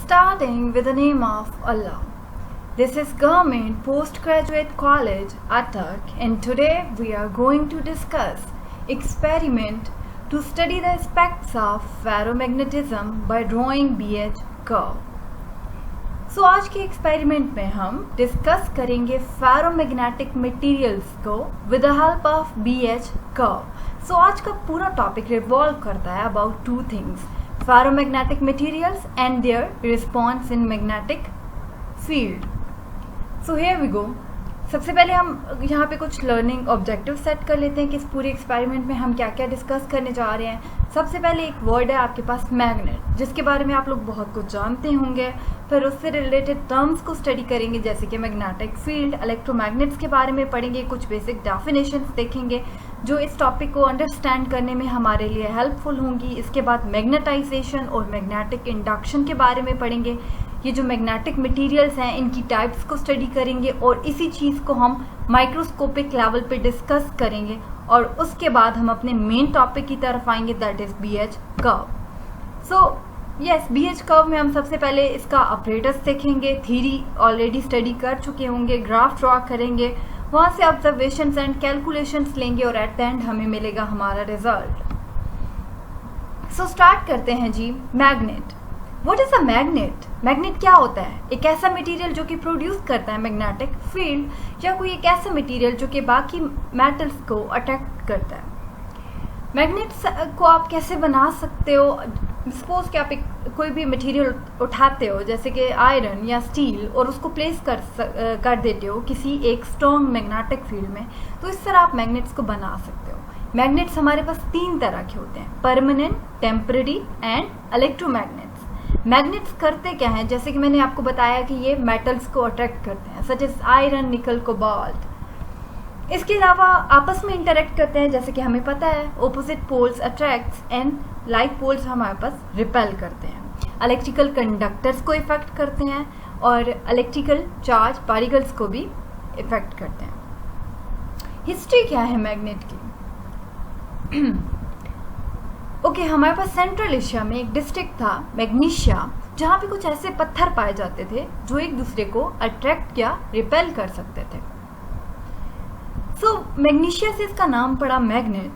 Starting with the name of Allah. This is Government Postgraduate College, Attak, and today we are going to discuss experiment to study the aspects of ferromagnetism by drawing BH curve. So आज के experiment में हम discuss करेंगे ferromagnetic materials को with the help of BH curve. So आज का पूरा topic revolve करता है about two things, ferromagnetic materials and their response in magnetic field. So here we go. सबसे पहले हम यहाँ पे कुछ लर्निंग ऑब्जेक्टिव सेट कर लेते हैं कि इस पूरे एक्सपेरिमेंट में हम क्या क्या डिस्कस करने जा रहे हैं. सबसे पहले एक वर्ड है आपके पास मैग्नेट, जिसके बारे में आप लोग बहुत कुछ जानते होंगे. फिर उससे रिलेटेड टर्म्स को स्टडी करेंगे जैसे कि मैग्नेटिक फील्ड, इलेक्ट्रोमैग्नेट्स के बारे में पढ़ेंगे, कुछ बेसिक डेफिनेशंस देखेंगे जो इस टॉपिक को अंडरस्टैंड करने में हमारे लिए हेल्पफुल होंगी. इसके बाद मैग्नेटाइजेशन और मैग्नेटिक इंडक्शन के बारे में पढ़ेंगे. ये जो मैग्नेटिक मटेरियल्स हैं इनकी टाइप्स को स्टडी करेंगे और इसी चीज़ को हम माइक्रोस्कोपिक लेवल पे डिस्कस करेंगे. और उसके बाद हम अपने मेन टॉपिक की तरफ आएंगे, that is BH curve. So yes, BH curve में हम सबसे पहले इसका ऑपरेटर्स देखेंगे, थ्योरी ऑलरेडी स्टडी कर चुके होंगे, ग्राफ ड्रॉ करेंगे, वहाँ से ऑब्जर्वेशंस एंड कैलकुलेशंस लेंगे और एट द एंड हमें मिलेगा हमारा रिजल्ट. सो स्टार्ट करते हैं जी. Magnet. What is a magnet? Magnet क्या होता है? एक ऐसा मटेरियल जो कि प्रोड्यूस करता है मैग्नेटिक फील्ड, या कोई एक ऐसा मटेरियल जो कि बाकी मेटल्स को अट्रैक्ट करता है. मैग्नेट्स को आप कैसे बना सकते हो? सपोज कि आप कोई भी मटेरियल उठाते हो जैसे कि आयरन या स्टील और उसको प्लेस कर देते हो किसी एक स्ट्रॉन्ग मैग्नेटिक फील्ड में, तो इस तरह आप मैग्नेट्स को बना सकते हो. मैग्नेट्स हमारे पास तीन तरह के होते हैं, permanent, temporary and electromagnets. Magnets करते क्या हैं? जैसे कि मैंने आपको बताया कि ये मेटल्स को अट्रैक्ट करते हैं, सच एज आयरन, निकल, कोबाल्ट. इसके अलावा आपस में इंटरेक्ट करते हैं, जैसे कि हमें पता है opposite poles attracts and like poles हमारे पास रिपेल करते हैं. इलेक्ट्रिकल कंडक्टर्स को इफेक्ट करते हैं और इलेक्ट्रिकल चार्ज पार्टिकल्स को भी इफेक्ट करते हैं. हिस्ट्री क्या है मैग्नेट की? ओके, हमारे पास सेंट्रल एशिया में एक डिस्ट्रिक्ट था मैग्नीशिया, जहाँ पे कुछ ऐसे पत्थर पाए जाते थे जो एक दूसरे को अट्रैक्ट या रिपेल कर सकते थे. सो मैग्नीशिया से इसका नाम पड़ा मैग्नेट.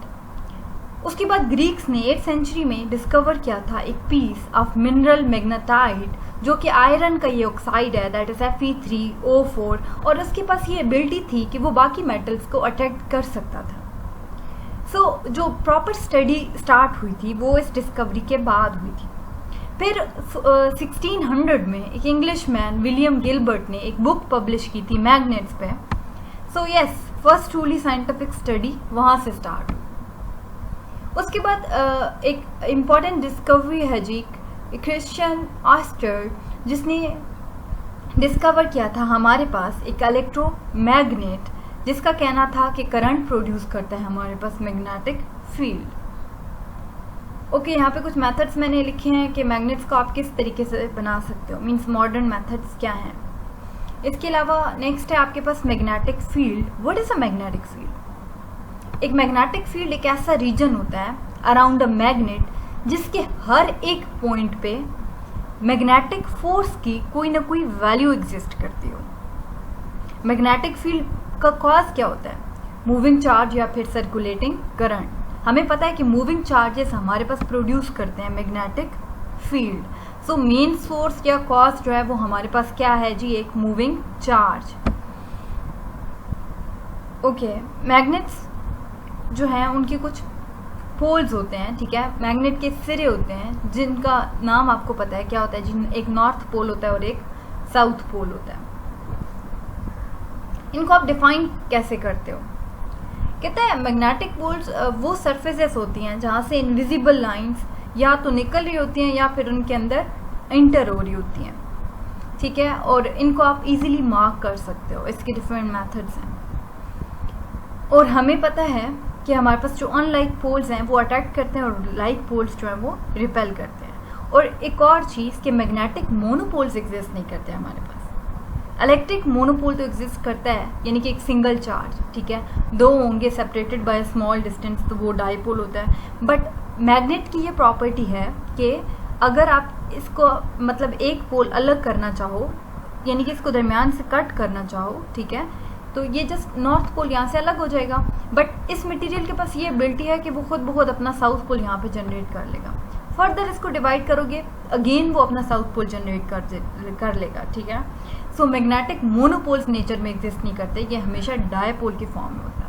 उसके बाद ग्रीक्स ने 8th सेंचुरी में डिस्कवर किया था एक पीस ऑफ मिनरल मैग्नेटाइट जो कि आयरन का ये ऑक्साइड है, दैट इज Fe3O4, और उसके पास ये एबिलिटी थी कि वो बाकी मेटल्स को अट्रैक्ट कर सकता था. सो जो प्रॉपर स्टडी स्टार्ट हुई थी वो इस डिस्कवरी के बाद हुई थी. फिर 1600 में एक इंग्लिश मैन विलियम गिलबर्ट ने एक बुक पब्लिश की थी मैग्नेट्स पे. So yes, first truly scientific study वहाँ से स्टार्ट हुई. उसके बाद एक इम्पॉर्टेंट डिस्कवरी है जी, क्रिश्चियन ऑस्टर, जिसने डिस्कवर किया था हमारे पास एक इलेक्ट्रोमैग्नेट जिसका कहना था कि करंट प्रोड्यूस करता है हमारे पास मैग्नेटिक फील्ड. ओके, यहाँ पे कुछ मेथड्स मैंने लिखे हैं कि मैग्नेट्स को आप किस तरीके से बना सकते हो, मींस मॉडर्न मेथड्स क्या हैं. इसके अलावा नेक्स्ट है आपके पास magnetic field. What is a magnetic field? एक मैग्नेटिक फील्ड एक ऐसा रीजन होता है अराउंड अ मैग्नेट जिसके हर एक पॉइंट पे मैग्नेटिक फोर्स की कोई ना कोई वैल्यू एग्जिस्ट करती हो. मैग्नेटिक फील्ड का कॉज क्या होता है? मूविंग चार्ज या फिर सर्कुलेटिंग करंट. हमें पता है कि मूविंग चार्जेस हमारे पास प्रोड्यूस करते हैं magnetic field. So main source या कॉज जो है वो हमारे पास क्या है जी? एक मूविंग चार्ज. ओके, मैग्नेट्स जो हैं उनके कुछ पोल्स होते हैं, ठीक है. मैग्नेट के सिरे होते हैं जिनका नाम आपको पता है क्या होता है जी? एक नॉर्थ पोल होता है और एक साउथ पोल होता है. इनको आप डिफाइन कैसे करते हो? कहते हैं मैग्नेटिक पोल्स वो सरफेसेस होती हैं जहाँ से इनविजिबल लाइंस या तो निकल रही होती हैं या फिर उनके अंदर इंटर हो रही होती हैं, ठीक है. और इनको आप इजीली मार्क कर सकते हो. इसके डिफरेंट मेथड्स हैं और हमें पता है कि हमारे पास जो अनलाइक पोल्स हैं वो अट्रैक्ट करते हैं और लाइक पोल्स जो हैं वो रिपेल करते हैं. और एक और चीज़ कि मैग्नेटिक मोनोपोल्स एग्जिस्ट नहीं करते हमारे पास. इलेक्ट्रिक मोनोपोल तो एग्जिस्ट करता है, यानी कि एक सिंगल चार्ज, ठीक है. दो होंगे सेपरेटेड बाय स्मॉल डिस्टेंस, तो वो डाइपोल होता है. बट मैग्नेट की ये प्रॉपर्टी है कि अगर आप इसको मतलब एक पोल अलग करना चाहो, यानी कि इसको दरमियान से कट करना चाहो, ठीक है, तो ये जस्ट नॉर्थ पोल यहाँ से अलग हो जाएगा। बट इस मटेरियल के पास ये एबिलिटी है कि वो खुद ब खुद अपना साउथ पोल यहाँ पे जनरेट कर लेगा। फर्दर इसको डिवाइड करोगे, अगेन वो अपना साउथ पोल जनरेट कर लेगा, ठीक है। सो मैग्नेटिक मोनोपोल्स नेचर में एग्जिस्ट नहीं करते, ये हमेशा डायपोल की फॉर्म में होता है।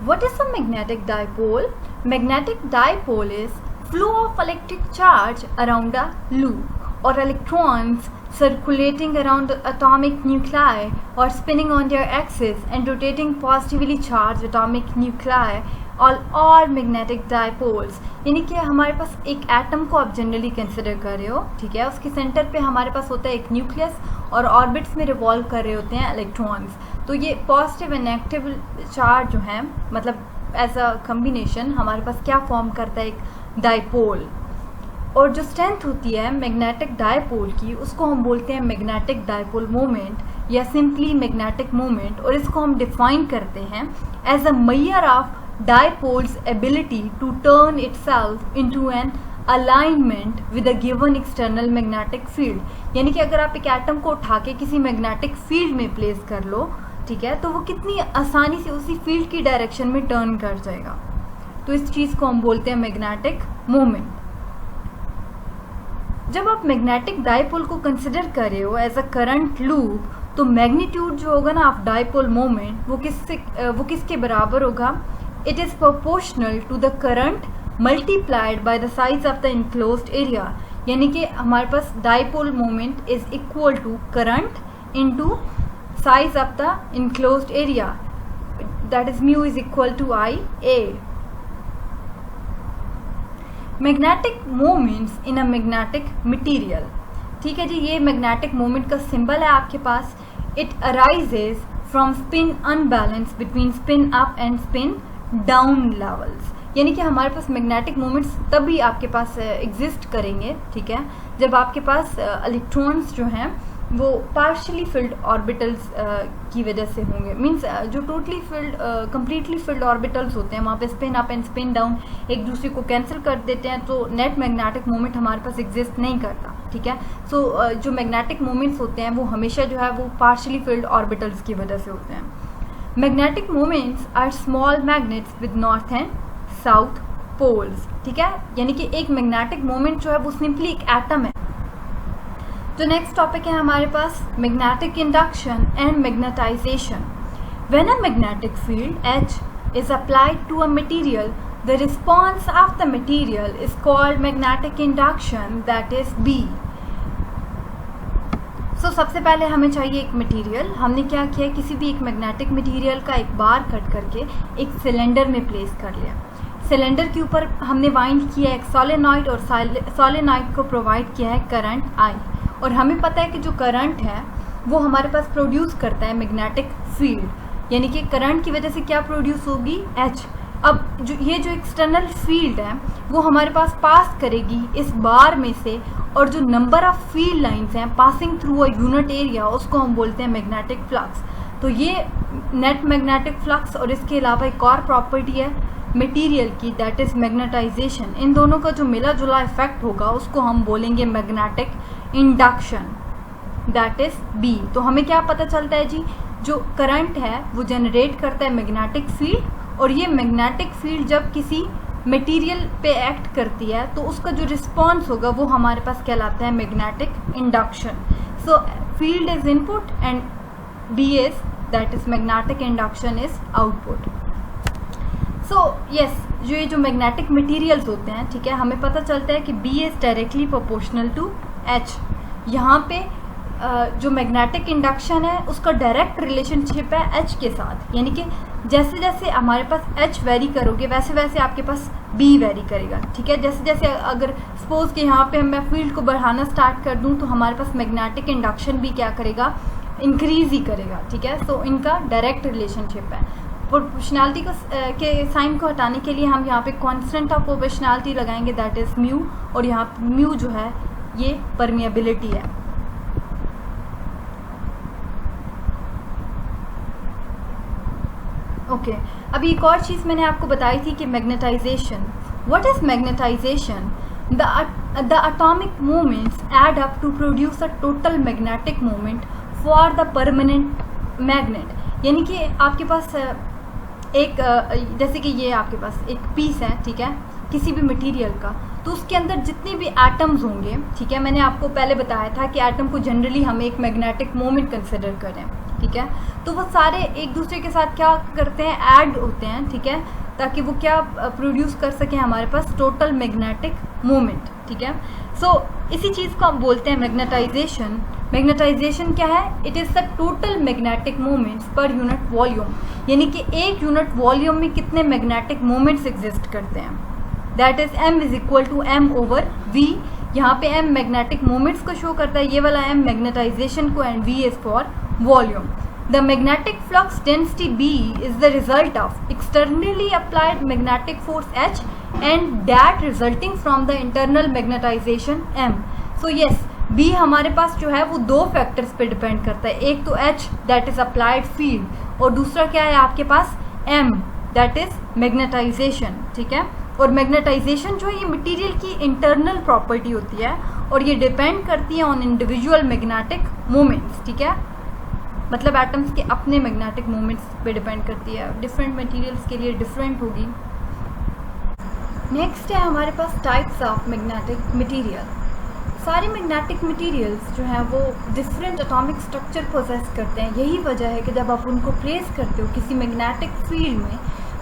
What is a magnetic dipole? Magnetic dipole is flow of electric charge around a loop or electrons circulating around the atomic nuclei or spinning on their axis and rotating positively charged atomic nuclei और magnetic dipoles. यानी कि हमारे पास एक atom को आप generally consider कर रहे हो, ठीक है, उसके सेंटर पे हमारे पास होता है एक न्यूक्लियस और ऑर्बिट्स में रिवॉल्व कर रहे होते हैं इलेक्ट्रॉन्स। तो ये पॉजिटिव एंड नेगेटिव चार्ज जो है, मतलब एज अ कम्बिनेशन हमारे पास क्या फॉर्म करता है, एक डायपोल। और जो स्ट्रेंथ होती है मैग्नेटिक डायपोल की, उसको हम बोलते हैं मैग्नेटिक डायपोल मोमेंट या सिंपली मैग्नेटिक मोमेंट, और इसको हम डिफाइन करते हैं as a measure of dipole's ability to turn itself into an alignment with a given external magnetic field। यानी कि अगर आप एक एटम को उठा के किसी मैग्नेटिक फील्ड में प्लेस कर लो, ठीक है, तो वो कितनी आसानी से उसी फील्ड की डायरेक्शन में टर्न कर जाएगा। तो इस चीज को हम बोलते हैं मैग्नेटिक मोमेंट। जब आप मैग्नेटिक डायपोल को कंसिडर कर रहे हो एज अ करंट लूप, तो मैग्नीट्यूड जो होगा ना ऑफ डायपोल मोमेंट वो किसके बराबर होगा? It is proportional to the current multiplied by the size of the enclosed area। यानी कि हमारे पास dipole moment is equal to current into size of the enclosed area, that is mu is equal to IA। Magnetic moments in a magnetic material, ठीक है जी, ये magnetic moment का symbol है आपके पास। It arises from spin unbalance between spin up and spin down levels. यानी कि हमारे पास मैग्नेटिक मोमेंट्स तभी आपके पास एग्जिस्ट करेंगे, ठीक है, जब आपके पास इलेक्ट्रॉन्स जो हैं वो पार्शियली फिल्ड ऑर्बिटल्स की वजह से होंगे। मींस जो totally field completely filled orbitals होते हैं वहाँ पे spin up and spin down एक दूसरे को कैंसिल कर देते हैं, तो नेट मैग्नेटिक मोमेंट हमारे पास एग्जिस्ट नहीं करता, ठीक है। सो जो मैग्नेटिक मोमेंट्स होते हैं वो हमेशा जो है वो पार्शियली फिल्ड ऑर्बिटल्स की वजह से होते हैं। Magnetic moments are small magnets with north and south poles, ठीक है, यानी कि एक मैग्नेटिक मोमेंट जो है वो सिंपली एक एटम है। जो नेक्स्ट टॉपिक है हमारे पास magnetic induction and magnetisation. When a magnetic field H is applied to a material, the response of the material is called magnetic induction, that is B। सबसे पहले हमें चाहिए एक मटेरियल। हमने क्या किया, किसी भी एक मैग्नेटिक मटेरियल का एक बार कट करके एक सिलेंडर में प्लेस कर लिया। सिलेंडर के ऊपर हमने वाइंड किया एक सोलेनॉइड और सोलेनॉइड को प्रोवाइड किया है करंट I। और हमें पता है कि जो करंट है वो हमारे पास प्रोड्यूस करता है मैग्नेटिक फील्ड, यानी कि करंट की वजह से क्या प्रोड्यूस होगी, H। अब ये जो एक्सटर्नल फील्ड है वो हमारे पास पास करेगी इस बार में से, और जो नंबर ऑफ फील्ड लाइंस हैं passing through a unit area उसको हम बोलते हैं मैग्नेटिक फ्लक्स। तो ये नेट मैग्नेटिक फ्लक्स और इसके अलावा एक और प्रॉपर्टी है मटेरियल की, दैट इज मैग्नेटाइजेशन। इन दोनों का जो मिला जुला इफेक्ट होगा उसको हम बोलेंगे magnetic induction, that is B। तो हमें क्या पता चलता है जी, जो करंट है वो जनरेट करता है मैग्नेटिक फील्ड, और ये मैग्नेटिक फील्ड जब किसी मटेरियल पे एक्ट करती है तो उसका जो रिस्पॉन्स होगा वो हमारे पास कहलाता है magnetic induction. So field is input and B is, that is magnetic induction is output. So yes, जो मैग्नेटिक मटेरियल्स होते हैं, ठीक है, हमें पता चलता है कि B is directly proportional to H। यहाँ पे जो मैग्नेटिक इंडक्शन है उसका डायरेक्ट रिलेशनशिप है H के साथ, यानी कि जैसे जैसे हमारे पास H वेरी करोगे वैसे वैसे आपके पास B वेरी करेगा, ठीक है। जैसे जैसे अगर सपोज कि यहाँ पे मैं फील्ड को बढ़ाना स्टार्ट कर दूँ तो हमारे पास मैग्नेटिक इंडक्शन भी क्या करेगा, इंक्रीज ही करेगा, ठीक है। सो इनका डायरेक्ट रिलेशनशिप है। प्रोपोर्शनैलिटी के साइन को हटाने के लिए हम यहाँ पे कॉन्स्टेंट ऑफ प्रोपोर्शनैलिटी लगाएंगे, दैट इज म्यू, और यहाँ म्यू जो है ये परमिएबिलिटी है। ओके, अभी एक और चीज़ मैंने आपको बताई थी कि magnetization. What is magnetization? The the atomic moments add up to produce a total magnetic moment for the permanent magnet. यानी कि आपके पास एक जैसे कि ये आपके पास एक पीस है, ठीक है, किसी भी मटेरियल का, तो उसके अंदर जितने भी एटम्स होंगे, ठीक है, मैंने आपको पहले बताया था कि एटम को जनरली हम एक मैग्नेटिक मोमेंट कंसिडर करें, ठीक है, तो वो सारे एक दूसरे के साथ क्या करते हैं, ऐड होते हैं, ठीक है, ताकि वो क्या प्रोड्यूस कर सकें हमारे पास टोटल मैग्नेटिक मोमेंट, ठीक है। सो इसी चीज़ को हम बोलते हैं मैग्नेटाइजेशन। मैग्नेटाइजेशन क्या है? It is the total magnetic moments per unit volume, यानी कि एक यूनिट वॉल्यूम में कितने मैग्नेटिक मोमेंट्स एग्जिस्ट करते हैं, that is m is equal to m/v। यहाँ पे m मैग्नेटिक मोमेंट्स को शो करता है, ये वाला m मैग्नेटाइजेशन को, and v is for volume. The magnetic flux density B is the result of externally applied magnetic force H and that resulting from the internal magnetization M. So yes, B हमारे पास जो है वो दो factors पे depend करता है, एक तो H that is applied field और दूसरा क्या है आपके पास M that is magnetization, ठीक है। और मैग्नेटाइजेशन जो है ये मटेरियल की इंटरनल प्रॉपर्टी होती है और ये डिपेंड करती है ऑन इंडिविजुअल मैग्नेटिक मोमेंट्स, ठीक है, मतलब एटम्स के अपने मैग्नेटिक मोमेंट्स पे डिपेंड करती है, डिफरेंट मटेरियल्स के लिए डिफरेंट होगी। नेक्स्ट है हमारे पास टाइप्स ऑफ मैग्नेटिक मटेरियल। सारे मैग्नेटिक मटेरियल्स जो हैं वो डिफरेंट एटॉमिक स्ट्रक्चर पोजेस करते हैं, यही वजह है कि जब आप उनको प्लेस करते हो किसी मैग्नेटिक फील्ड में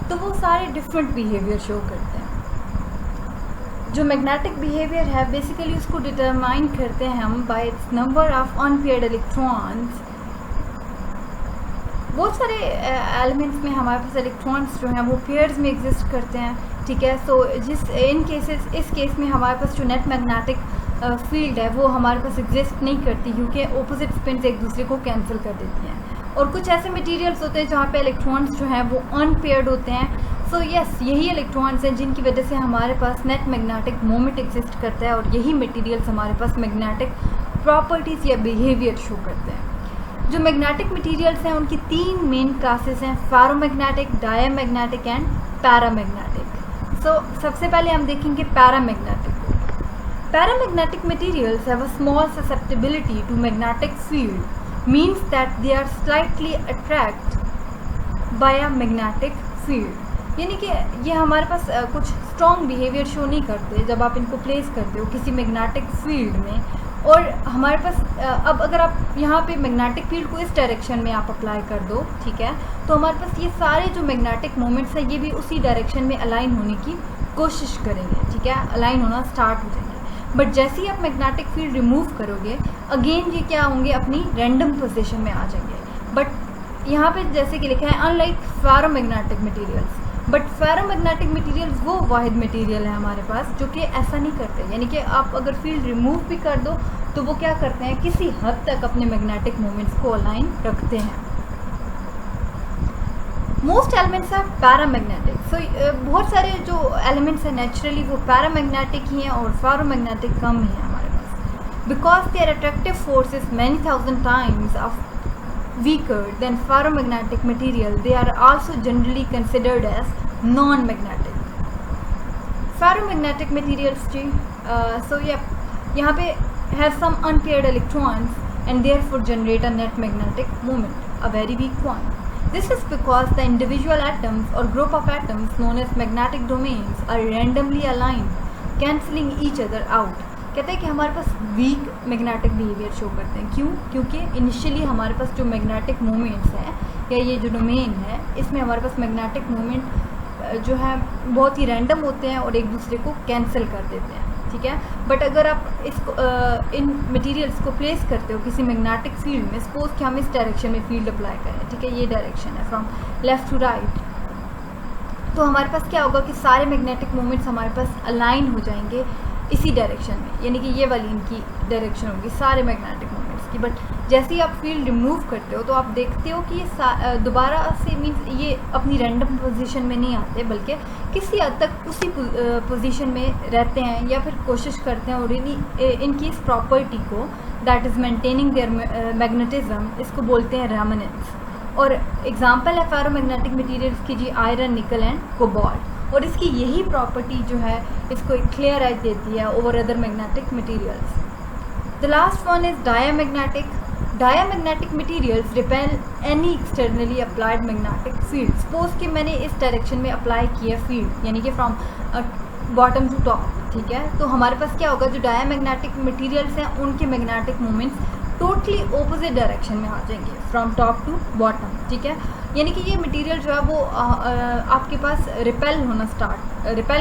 तो वो सारे डिफरेंट बिहेवियर शो करते हैं। जो मैग्नेटिक बिहेवियर है बेसिकली उसको डिटरमाइन करते हैं हम bye it's number of unpaired electrons. बहुत सारे एलिमेंट्स में हमारे पास इलेक्ट्रॉन्स जो हैं वो पेयर्स में एग्जिस्ट करते हैं, ठीक है। सो इस केस में हमारे पास जो नेट मैग्नेटिक फील्ड है वो हमारे पास एग्जिस्ट नहीं करती क्योंकि ऑपोजिट स्पिन्स एक दूसरे को कैंसिल कर देती हैं। और कुछ ऐसे मटेरियल्स होते हैं जहाँ पे इलेक्ट्रॉन्स जो हैं वो अनपेयर्ड होते हैं। सो यस, यही इलेक्ट्रॉन्स हैं जिनकी वजह से हमारे पास नेट मैग्नेटिक मोमेंट एग्जिस्ट करता है और यही मटेरियल्स हमारे पास मैग्नेटिक प्रॉपर्टीज़ या बिहेवियर शो करते हैं। जो मैग्नेटिक मटेरियल्स हैं उनकी तीन मेन क्लासेस हैं, ferromagnetic, diamagnetic and paramagnetic. So सबसे पहले हम देखेंगे paramagnetic. Paramagnetic materials have a small susceptibility to magnetic field, means that they are slightly attract by a magnetic field. यानी कि ये हमारे पास कुछ स्ट्रॉन्ग बिहेवियर शो नहीं करते जब आप इनको प्लेस करते हो किसी मैग्नेटिक फील्ड में। और हमारे पास अब अगर आप यहाँ पे मैग्नेटिक फील्ड को इस डायरेक्शन में आप अप्लाई कर दो, ठीक है, तो हमारे पास ये सारे जो मैग्नेटिक मोमेंट्स हैं ये भी उसी डायरेक्शन में अलाइन होने की कोशिश करेंगे, ठीक है, अलाइन होना स्टार्ट हो जाएंगे। बट जैसे ही आप मैग्नेटिक फील्ड रिमूव करोगे अगेन ये क्या होंगे, अपनी रैंडम पोजीशन में आ जाएंगे। बट यहाँ पे जैसे कि लिखा है unlike ferromagnetic materials, but ferromagnetic materials वो वाहिद मटेरियल है हमारे पास जो कि ऐसा नहीं करते। यानी कि आप अगर फील्ड रिमूव भी कर दो तो वो क्या करते हैं, किसी हद तक अपने मैग्नेटिक मोमेंट्स को अलाइन रखते हैं। Most elements are paramagnetic. So बहुत सारे जो एलिमेंट्स हैं नेचुरली वो पैरामैग्नेटिक ही हैं और फेरोमैग्नेटिक कम ही है हमारे पास, because there attractive force is many thousand times of weaker than ferromagnetic material. They are also generally considered as non-magnetic. Ferromagnetic materials ji, so यहाँ पे have some unpaired electrons and therefore generate a net magnetic moment, a very weak one. This is because the individual atoms or group of atoms known as magnetic domains are randomly aligned, cancelling each other out. कहते हैं कि हमारे पास weak magnetic behaviour show करते हैं। क्यों? क्योंकि initially हमारे पास जो मैग्नेटिक मोमेंट्स हैं या ये जो डोमेन है इसमें हमारे पास मैग्नेटिक मोमेंट जो है बहुत ही रैंडम होते हैं और एक दूसरे को कैंसिल कर देते हैं, ठीक है। बट अगर आप इसको इन मटेरियल्स को प्लेस करते हो किसी मैग्नेटिक फील्ड में, सपोज कि हम इस डायरेक्शन में फील्ड अप्लाई करें, ठीक है, ये डायरेक्शन है फ्रॉम लेफ़्ट टू राइट, तो हमारे पास क्या होगा कि सारे मैग्नेटिक मोमेंट्स हमारे पास अलाइन हो जाएंगे इसी डायरेक्शन में, यानी कि ये वाली इनकी डायरेक्शन होगी सारे मैग्नेटिक मोमेंट्स की। बट जैसे ही आप फील्ड रिमूव करते हो तो आप देखते हो कि ये दोबारा से मीन्स ये अपनी रैंडम पोजीशन में नहीं आते बल्कि किसी हद तक उसी पोजीशन में रहते हैं या फिर कोशिश करते हैं और इनकी इस प्रॉपर्टी को that is maintaining their magnetism, इसको बोलते हैं रेमनेंस। और एग्जांपल है फेरोमैग्नेटिक मटेरियल्स की जी आयरन, निकल एंड कोबाल्ट। और इसकी यही प्रॉपर्टी जो है इसको एक क्लियर एज देती है over other magnetic materials. The last one is diamagnetic. Diamagnetic materials repel any externally applied magnetic field. Suppose कि मैंने इस डायरेक्शन में अप्लाई किया फील्ड, यानी कि फ्रॉम बॉटम टू टॉप, ठीक है, तो हमारे पास क्या होगा, जो डायामैग्नेटिक मटेरियल्स हैं उनके magnetic moments totally opposite direction में आ जाएंगे, फ्रॉम टॉप टू बॉटम, ठीक है। यानी कि ये मटेरियल जो है वो आपके पास रिपेल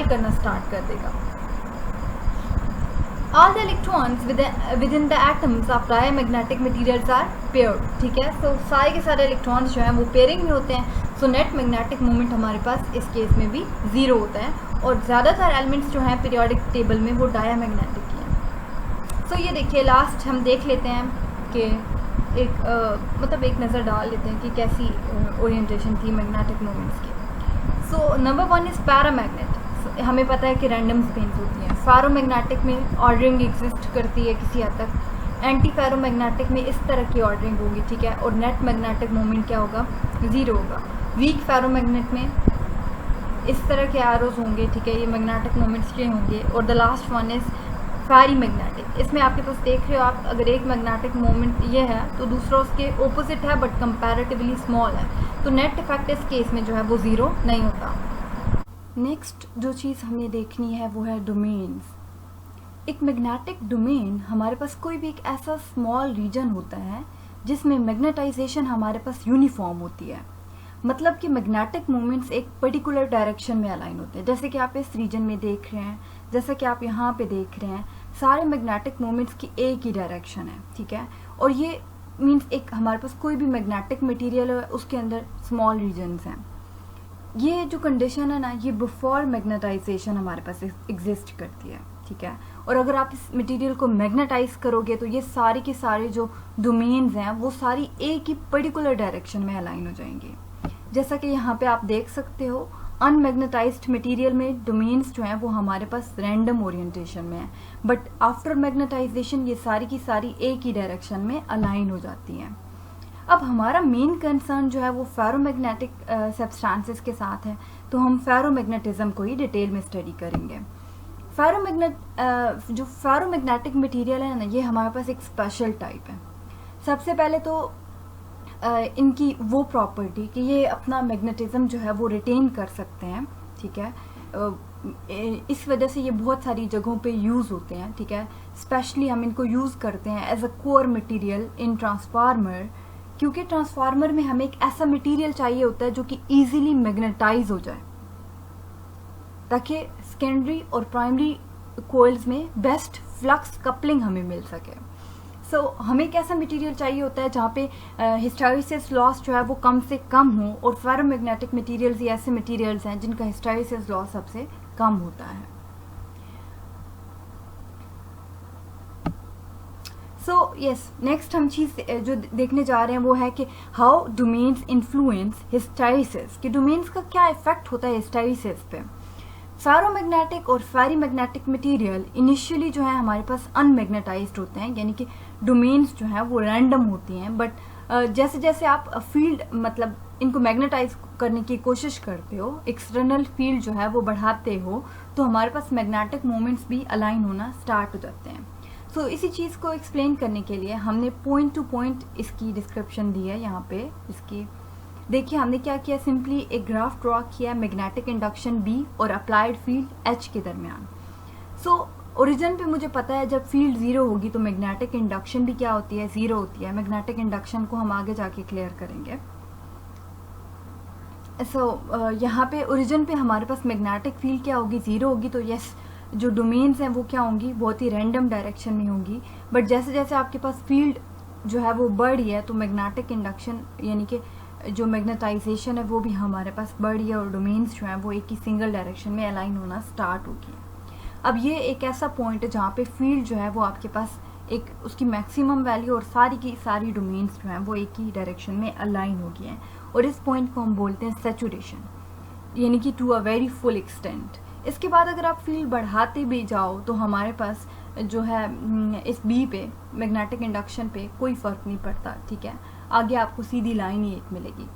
करना स्टार्ट कर देगा। All the electrons within the atoms of diamagnetic materials are paired, ठीक है। तो सारे के सारे इलेक्ट्रॉन्स जो हैं वो पेयरिंग में होते हैं, सो नेट मैग्नेटिक मोमेंट हमारे पास इस केस में भी ज़ीरो होता है। और ज़्यादातर एलिमेंट्स जो हैं पीरियोडिक टेबल में वो डायामैग्नेटिक हैं। सो ये देखिए, लास्ट हम देख लेते हैं कि एक नज़र डाल लेते हैं कि कैसी ओरिएंटेशन थी मैग्नेटिक मोमेंट्स की। So number 1 is paramagnet. हमें पता है कि रैंडम स्पिन्स होती हैं। फेरोमैग्नेटिक में ऑर्डरिंग एग्जिस्ट करती है किसी हद तक। एंटी फेरोमैग्नेटिक में इस तरह की ऑर्डरिंग होगी, ठीक है, और नेट मैग्नेटिक मोमेंट क्या होगा, ज़ीरो होगा। वीक फेरोमैग्नेट में इस तरह के एरोज होंगे, ठीक है, ये मैग्नेटिक मोमेंट्स के होंगे। और द लास्ट वन इज़ फेरीमैग्नेटिक। इसमें आपके पास देख रहे हो आप, अगर एक मैग्नेटिक मोमेंट ये है तो दूसरा उसके ऑपोजिट है बट कंपैरेटिवली स्मॉल है, तो नेट इफेक्ट इस केस में जो है वो ज़ीरो नहीं होता। नेक्स्ट जो चीज़ हमें देखनी है वो है डोमेन्स। एक मैग्नेटिक डोमेन हमारे पास कोई भी एक ऐसा स्मॉल रीजन होता है जिसमें मैग्नेटाइजेशन हमारे पास यूनिफॉर्म होती है। मतलब कि मैग्नेटिक मोमेंट्स एक पर्टिकुलर डायरेक्शन में अलाइन होते हैं, जैसे कि आप इस रीजन में देख रहे हैं, जैसे कि आप यहाँ पे देख रहे हैं, सारे मैग्नेटिक मोमेंट्स की एक ही डायरेक्शन है, ठीक है। और ये मीन्स एक हमारे पास कोई भी मैग्नेटिक मटीरियल है उसके अंदर स्मॉल रीजन्स हैं। ये जो कंडीशन है ना, ये बिफोर मैग्नेटाइजेशन हमारे पास एग्जिस्ट करती है, ठीक है। और अगर आप इस मटेरियल को मैग्नेटाइज करोगे तो ये सारे के सारे जो डोमेन्स हैं वो सारी एक ही पर्टिकुलर डायरेक्शन में अलाइन हो जाएंगे। जैसा कि यहाँ पे आप देख सकते हो, अनमैग्नेटाइज्ड मटेरियल में डोमेन्स जो हैं वो हमारे पास रैंडम ओरिएंटेशन में है, बट आफ्टर मैग्नेटाइजेशन ये सारी की सारी एक ही डायरेक्शन में अलाइन हो जाती हैं। अब हमारा मेन कंसर्न जो है वो फेरोमैग्नेटिक सब्सटेंसेस के साथ है, तो हम फेरोमैग्नेटिज्म को ही डिटेल में स्टडी करेंगे। जो फेरोमैग्नेटिक मटेरियल है ना, ये हमारे पास एक स्पेशल टाइप है। सबसे पहले तो इनकी वो प्रॉपर्टी कि ये अपना मैग्नेटिज्म जो है वो रिटेन कर सकते हैं, ठीक है। इस वजह से ये बहुत सारी जगहों पे यूज़ होते हैं, ठीक है। स्पेशली हम इनको यूज़ करते हैं as a core material in transformer, क्योंकि ट्रांसफार्मर में हमें एक ऐसा मटेरियल चाहिए होता है जो कि इजीली मैग्नेटाइज हो जाए, ताकि सेकेंडरी और प्राइमरी कोइल्स में बेस्ट फ्लक्स कपलिंग हमें मिल सके। सो हमें एक ऐसा मटेरियल चाहिए होता है जहाँ पे हिस्टैरिसीस लॉस जो है वो कम से कम हो, और फेरोमैग्नेटिक मटेरियल्स ये ऐसे मटेरियल्स हैं जिनका हिस्टैरिसीस लॉस सबसे कम होता है। सो यस, नेक्स्ट हम चीज़ जो देखने जा रहे हैं वो है कि हाउ डोमेन्स इन्फ्लुएंस हिस्टैरिसीस, कि डोमेन्स का क्या इफेक्ट होता है हिस्टैरिसीस पे। फेरोमैग्नेटिक और फेरीमैग्नेटिक मटेरियल इनिशियली जो है हमारे पास अनमैग्नेटाइज्ड होते हैं, यानी कि डोमेन्स जो हैं वो रैंडम होती हैं, बट जैसे जैसे आप फील्ड मतलब इनको मैग्नेटाइज करने की कोशिश करते हो, एक्सटर्नल फील्ड जो है वो बढ़ाते हो, तो हमारे पास मैग्नेटिक मोमेंट्स भी अलाइन होना स्टार्ट हो जाते हैं। सो इसी चीज़ को एक्सप्लेन करने के लिए हमने पॉइंट टू पॉइंट इसकी डिस्क्रिप्शन दी है यहाँ पे। इसकी देखिए हमने क्या किया, सिंपली एक ग्राफ ड्रॉ किया मैग्नेटिक इंडक्शन B और अप्लाइड फील्ड H के दरमियान। सो ओरिजिन पे मुझे पता है जब फील्ड ज़ीरो होगी तो मैग्नेटिक इंडक्शन भी क्या होती है, ज़ीरो होती है। मैग्नेटिक इंडक्शन को हम आगे जाके क्लियर करेंगे। सो यहाँ पे ओरिजिन पे हमारे पास मैग्नेटिक फील्ड क्या होगी, ज़ीरो होगी, तो यस जो डोमेन्स हैं वो क्या होंगी, बहुत ही रैंडम डायरेक्शन में होंगी। बट जैसे जैसे आपके पास फील्ड जो है वो बढ़ रही है तो मैग्नेटिक इंडक्शन यानी कि जो मैग्नेटाइजेशन है वो भी हमारे पास बढ़ रही है, और डोमेन्स जो हैं वो एक ही सिंगल डायरेक्शन में अलाइन होना स्टार्ट होगी। अब ये एक ऐसा पॉइंट है जहाँ पे फील्ड जो है वो आपके पास एक उसकी मैक्सिमम वैल्यू और सारी की सारी डोमेन्स जो हैं वो एक ही डायरेक्शन में अलाइन हो गई हैं, और इस पॉइंट को हम बोलते हैं सैचुरेशन, यानी कि to a very full extent. इसके बाद अगर आप फील्ड बढ़ाते भी जाओ तो हमारे पास जो है इस बी पे मैग्नेटिक इंडक्शन पे कोई फ़र्क नहीं पड़ता, ठीक है। आगे आपको सीधी लाइन ही एक मिलेगी।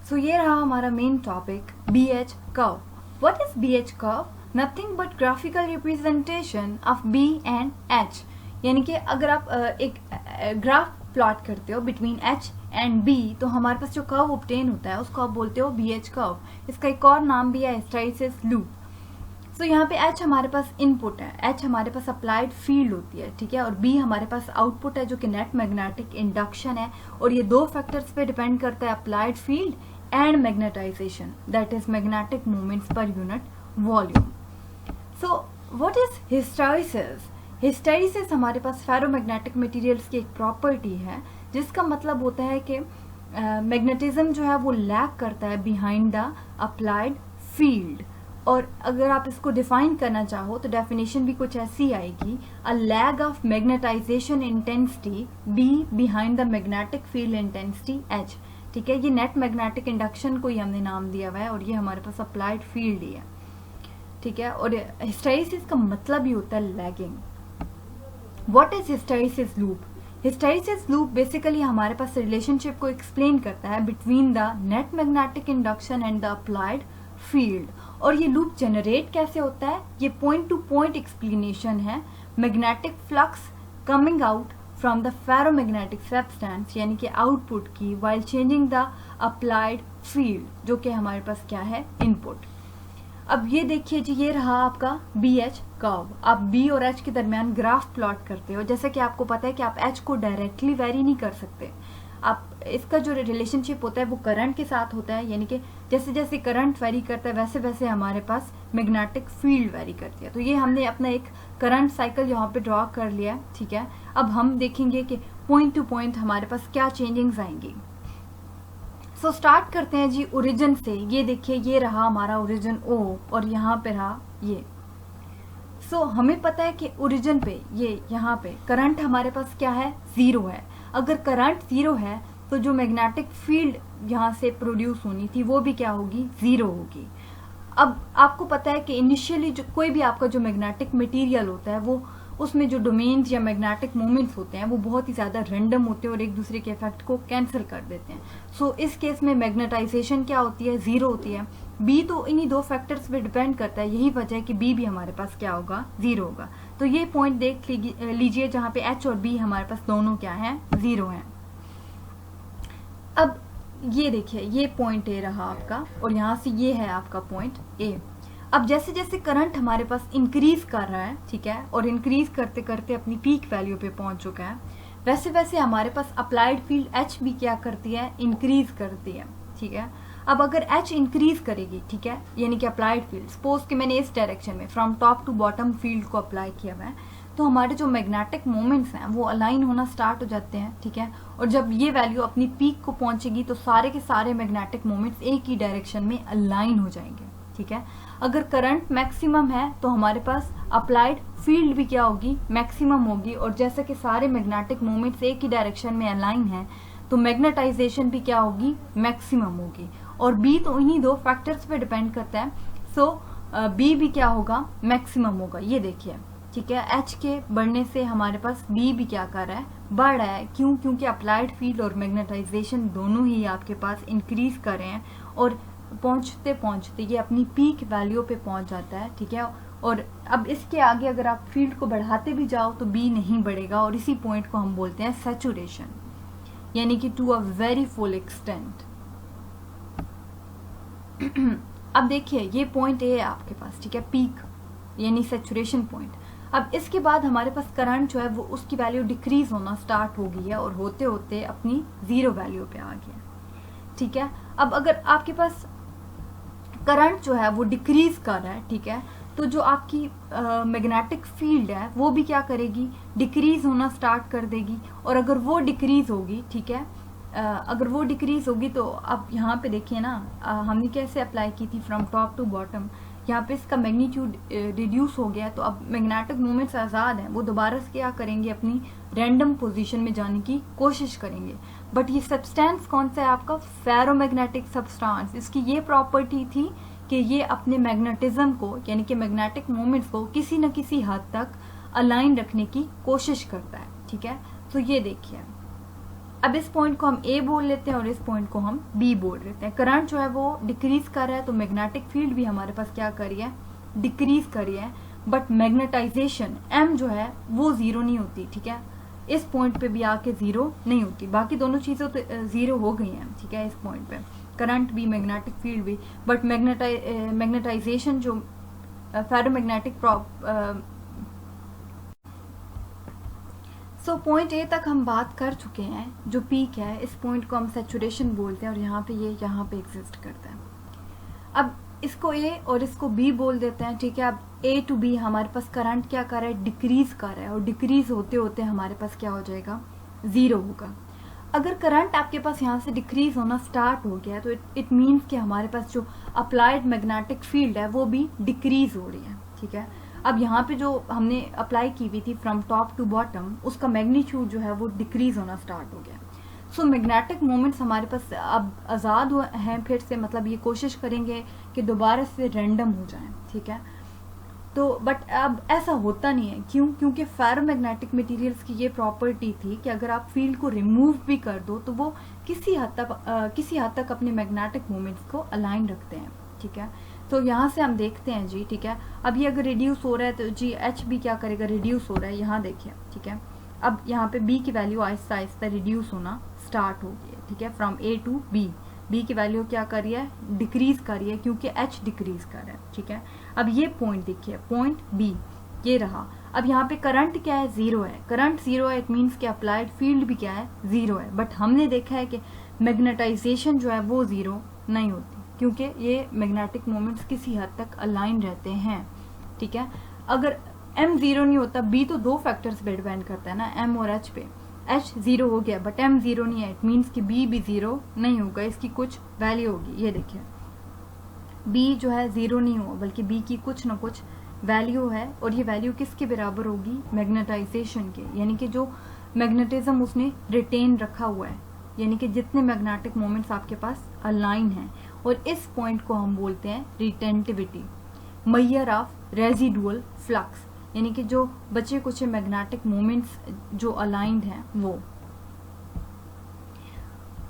सो ये रहा हमारा main topic BH curve. What is BH curve? Nothing but graphical representation of B and H. यानी कि अगर आप एक ग्राफ प्लॉट करते हो बिटवीन H एंड B तो हमारे पास जो कर्व ऑब्टेन होता है उसको आप बोलते हो BH कर्व. इसका एक और नाम भी है हिस्टैरिसीस लूप. सो यहाँ पे H हमारे पास इनपुट है, H हमारे पास अप्लाइड फील्ड होती है, ठीक है, और B हमारे पास आउटपुट है जो कि नेट मैग्नेटिक इंडक्शन है. और ये दो फैक्टर्स पे डिपेंड करता है, applied field and magnetization, that is magnetic moments per unit volume. So what is hysteresis? Hysteresis हमारे पास फेरोमैग्नेटिक मटेरियल्स की एक प्रॉपर्टी है जिसका मतलब होता है कि मैग्नेटिज्म जो है वो लैग करता है बिहाइंड द अप्लाइड फील्ड. और अगर आप इसको डिफाइन करना चाहो तो डेफिनेशन भी कुछ ऐसी आएगी, a lag of magnetization intensity B behind the magnetic field intensity H. ठीक है, ये नेट मैग्नेटिक इंडक्शन को ही हमने नाम दिया हुआ है और ये हमारे पास अप्लाइड फील्ड ही है. ठीक है, और हिस्टैरिसीस का मतलब ही होता है lagging. What is hysteresis loop? Hysteresis loop basically हमारे पास रिलेशनशिप को एक्सप्लेन करता है between the net magnetic induction and the applied field. और ये लूप जनरेट कैसे होता है? ये पॉइंट टू पॉइंट एक्सप्लेनेशन है. Magnetic flux coming out from the ferromagnetic substance यानी कि आउटपुट की while changing the applied field जो कि हमारे पास क्या है? इनपुट. अब ये देखिए जी, ये रहा आपका BH कर्व. आप B और H के दरमियान ग्राफ प्लॉट करते हो. जैसे कि आपको पता है कि आप H को डायरेक्टली वेरी नहीं कर सकते. आप इसका जो रिलेशनशिप होता है वो करंट के साथ होता है, यानी कि जैसे जैसे करंट वेरी करता है वैसे वैसे हमारे पास मैग्नेटिक फील्ड वेरी करती है. तो ये हमने अपना एक करंट साइकिल यहाँ पे ड्रॉ कर लिया है. ठीक है, अब हम देखेंगे कि पॉइंट टू पॉइंट हमारे पास क्या चेंजिंग्स आएंगी. सो स्टार्ट करते हैं जी ओरिजिन से. ये देखिए, ये रहा हमारा ओरिजिन O और यहाँ पे रहा ये. सो हमें पता है कि ओरिजिन पे ये यहाँ पे करंट हमारे पास क्या है? 0 है. अगर करंट 0 है तो जो मैग्नेटिक फील्ड यहाँ से प्रोड्यूस होनी थी वो भी क्या होगी? 0 होगी. अब आपको पता है कि इनिशियली जो कोई भी आपका जो मैग्नेटिक मटेरियल होता है वो उसमें जो डोमेन्स या मैग्नेटिक मोमेंट्स होते हैं वो बहुत ही ज़्यादा रैंडम होते हैं और एक दूसरे के इफेक्ट को कैंसिल कर देते हैं. सो इस केस में मैग्नेटाइजेशन क्या होती है? 0 होती है. B तो इन्हीं दो फैक्टर्स पे डिपेंड करता है, यही वजह है कि B भी हमारे पास क्या होगा? 0 होगा. तो ये पॉइंट देख लीजिए जहाँ पे H और B हमारे पास दोनों क्या हैं? 0 हैं. अब ये देखिए, ये पॉइंट A रहा आपका और यहाँ से ये है आपका पॉइंट A. अब जैसे जैसे करंट हमारे पास इंक्रीज कर रहा है, ठीक है, और इंक्रीज करते करते अपनी पीक वैल्यू पे पहुंच चुका है, वैसे वैसे हमारे पास अप्लाइड फील्ड H भी क्या करती है? इंक्रीज करती है. ठीक है, अब अगर H इंक्रीज करेगी, ठीक है, यानी कि अप्लाइड फील्ड, सपोज कि मैंने इस डायरेक्शन में from top to bottom field को अप्लाई किया हुआ है, तो हमारे जो मैग्नेटिक मोमेंट्स हैं वो अलाइन होना स्टार्ट हो जाते हैं. ठीक है, और जब ये वैल्यू अपनी पीक को पहुंचेगी तो सारे के सारे मैग्नेटिक मोमेंट्स एक ही डायरेक्शन में अलाइन हो जाएंगे. ठीक है, अगर करंट मैक्सिमम है तो हमारे पास अप्लाइड फील्ड भी क्या होगी? मैक्सिमम होगी. और जैसे कि सारे मैग्नेटिक मोमेंट्स एक ही डायरेक्शन में अलाइन हैं तो मैग्नेटाइजेशन भी क्या होगी? मैक्सिमम होगी. और B तो इन्हीं दो फैक्टर्स पे डिपेंड करता है. सो B भी क्या होगा? मैक्सिमम होगा. ये देखिए, ठीक है, H के बढ़ने से हमारे पास B भी क्या कर रहा है? बढ़ रहा है. क्यों? क्योंकि अप्लाइड फील्ड और मैग्नेटाइजेशन दोनों ही आपके पास इंक्रीज कर रहे हैं और पहुंचते पहुंचते ये अपनी पीक वैल्यू पे पहुंच जाता है. ठीक है, और अब इसके आगे अगर आप फील्ड को बढ़ाते भी जाओ तो B नहीं बढ़ेगा और इसी पॉइंट को हम बोलते हैं सैचुरेशन, यानी कि to a very full extent. अब देखिए, ये पॉइंट A है आपके पास, ठीक है, पीक यानी सैचुरेशन पॉइंट. अब इसके बाद हमारे पास करंट जो है वो उसकी वैल्यू डिक्रीज होना स्टार्ट हो गई है और होते होते अपनी 0 वैल्यू पे आ गया. ठीक है, अब अगर आपके पास करंट जो है वो डिक्रीज कर रहा है, ठीक है, तो जो आपकी मैग्नेटिक फील्ड है वो भी क्या करेगी? डिक्रीज होना स्टार्ट कर देगी. और अगर वो डिक्रीज होगी, ठीक है, अगर वो डिक्रीज होगी तो अब यहाँ पे देखिए ना, हमने कैसे अप्लाई की थी फ्रॉम टॉप टू बॉटम, यहाँ पे इसका मैग्नीट्यूड रिड्यूस हो गया. तो अब मैग्नेटिक मोमेंट्स आज़ाद हैं, वो दोबारा से क्या करेंगे? अपनी रैंडम पोजीशन में जाने की कोशिश करेंगे. बट ये सब्सटेंस कौन सा है आपका? Ferromagnetic substance. इसकी ये प्रॉपर्टी थी कि ये अपने मैग्नेटिज्म को यानी कि मैग्नेटिक मोमेंट्स को किसी न किसी हद तक अलाइन रखने की कोशिश करता है. ठीक है, तो ये देखिए, अब इस पॉइंट को हम ए बोल लेते हैं और इस पॉइंट को हम बी बोल लेते हैं। करंट जो है वो डिक्रीज कर रहा है, तो मैग्नेटिक फील्ड भी हमारे पास क्या कर रही है, डिक्रीज कर रही है, बट मैग्नेटाइजेशन एम जो है वो जीरो नहीं होती, ठीक है, इस पॉइंट पे भी आके जीरो नहीं होती। बाकी दोनों चीजें तो जीरो हो गई हैं, ठीक है, इस पॉइंट पे करंट भी मैग्नेटिक फील्ड भी, बट मैग्नेटाइजेशन जो फेरोमैग्नेटिक सो पॉइंट ए तक हम बात कर चुके हैं। जो पीक है इस पॉइंट को हम सैचुरेशन बोलते हैं और यहाँ पे ये यहाँ पे एग्जिस्ट करता है। अब इसको ए और इसको बी बोल देते हैं, ठीक है। अब ए टू बी हमारे पास करंट क्या कर रहा है, डिक्रीज कर रहा है, और डिक्रीज होते होते हमारे पास क्या हो जाएगा, जीरो होगा। अगर करंट आपके पास यहाँ से डिक्रीज होना स्टार्ट हो गया तो इट मीन्स कि हमारे पास जो अप्लाइड मैग्नेटिक फील्ड है वो भी डिक्रीज हो रही है, ठीक है। अब यहाँ पे जो हमने अप्लाई की हुई थी फ्रॉम टॉप टू बॉटम, उसका मैग्नीट्यूड जो है वो डिक्रीज होना स्टार्ट हो गया। सो मैग्नेटिक मोमेंट्स हमारे पास अब आज़ाद हैं फिर से, मतलब ये कोशिश करेंगे कि दोबारा से रैंडम हो जाएं, ठीक है। तो बट अब ऐसा होता नहीं है, क्यों? क्योंकि फेरोमैग्नेटिक मटेरियल्स की ये प्रॉपर्टी थी कि अगर आप फील्ड को रिमूव भी कर दो तो वो किसी हद तक अपने मैग्नेटिक मोमेंट्स को अलाइन रखते हैं, ठीक है। तो यहाँ से हम देखते हैं जी, ठीक है। अब ये अगर रिड्यूस हो रहा है तो जी एच भी क्या करेगा, रिड्यूस हो रहा है, यहाँ देखिए, ठीक है। अब यहाँ पे बी की वैल्यू आहिस्ता आहिस्ता रिड्यूस होना स्टार्ट हो गई है, ठीक है, from A to B. B की वैल्यू क्या कर रही है, डिक्रीज कर रही है, क्योंकि एच डिक्रीज कर रहा है, ठीक है। अब ये पॉइंट देखिए, पॉइंट बी ये रहा। अब यहाँ पे करंट क्या है, जीरो है। करंट जीरो है, इट मीन्स कि अप्लाइड फील्ड भी क्या है, जीरो है। बट हमने देखा है कि मैग्नेटाइजेशन जो है वो जीरो नहीं होती, क्योंकि ये मैग्नेटिक मोमेंट्स किसी हद तक अलाइन रहते हैं, ठीक है। अगर एम जीरो नहीं होता, बी तो दो फैक्टर्स पे डिपेंड करता है ना, एम और एच पे। एच जीरो हो गया बट एम जीरो नहीं है, इट मीन्स कि बी भी जीरो नहीं होगा, इसकी कुछ वैल्यू होगी। ये देखिए बी जो है जीरो नहीं हुआ, बल्कि बी की कुछ ना कुछ वैल्यू है, और ये वैल्यू किसके बराबर होगी, मैग्नेटाइजेशन के, यानी कि जो मैग्नेटिज्म उसने रिटेन रखा हुआ है, यानी कि जितने मैग्नेटिक मोमेंट्स आपके पास अलाइन हैं। और इस पॉइंट को हम बोलते हैं retentivity, measure of residual flux, यानी कि जो बचे कुछ मैग्नेटिक मोमेंट्स जो अलाइंड हैं वो।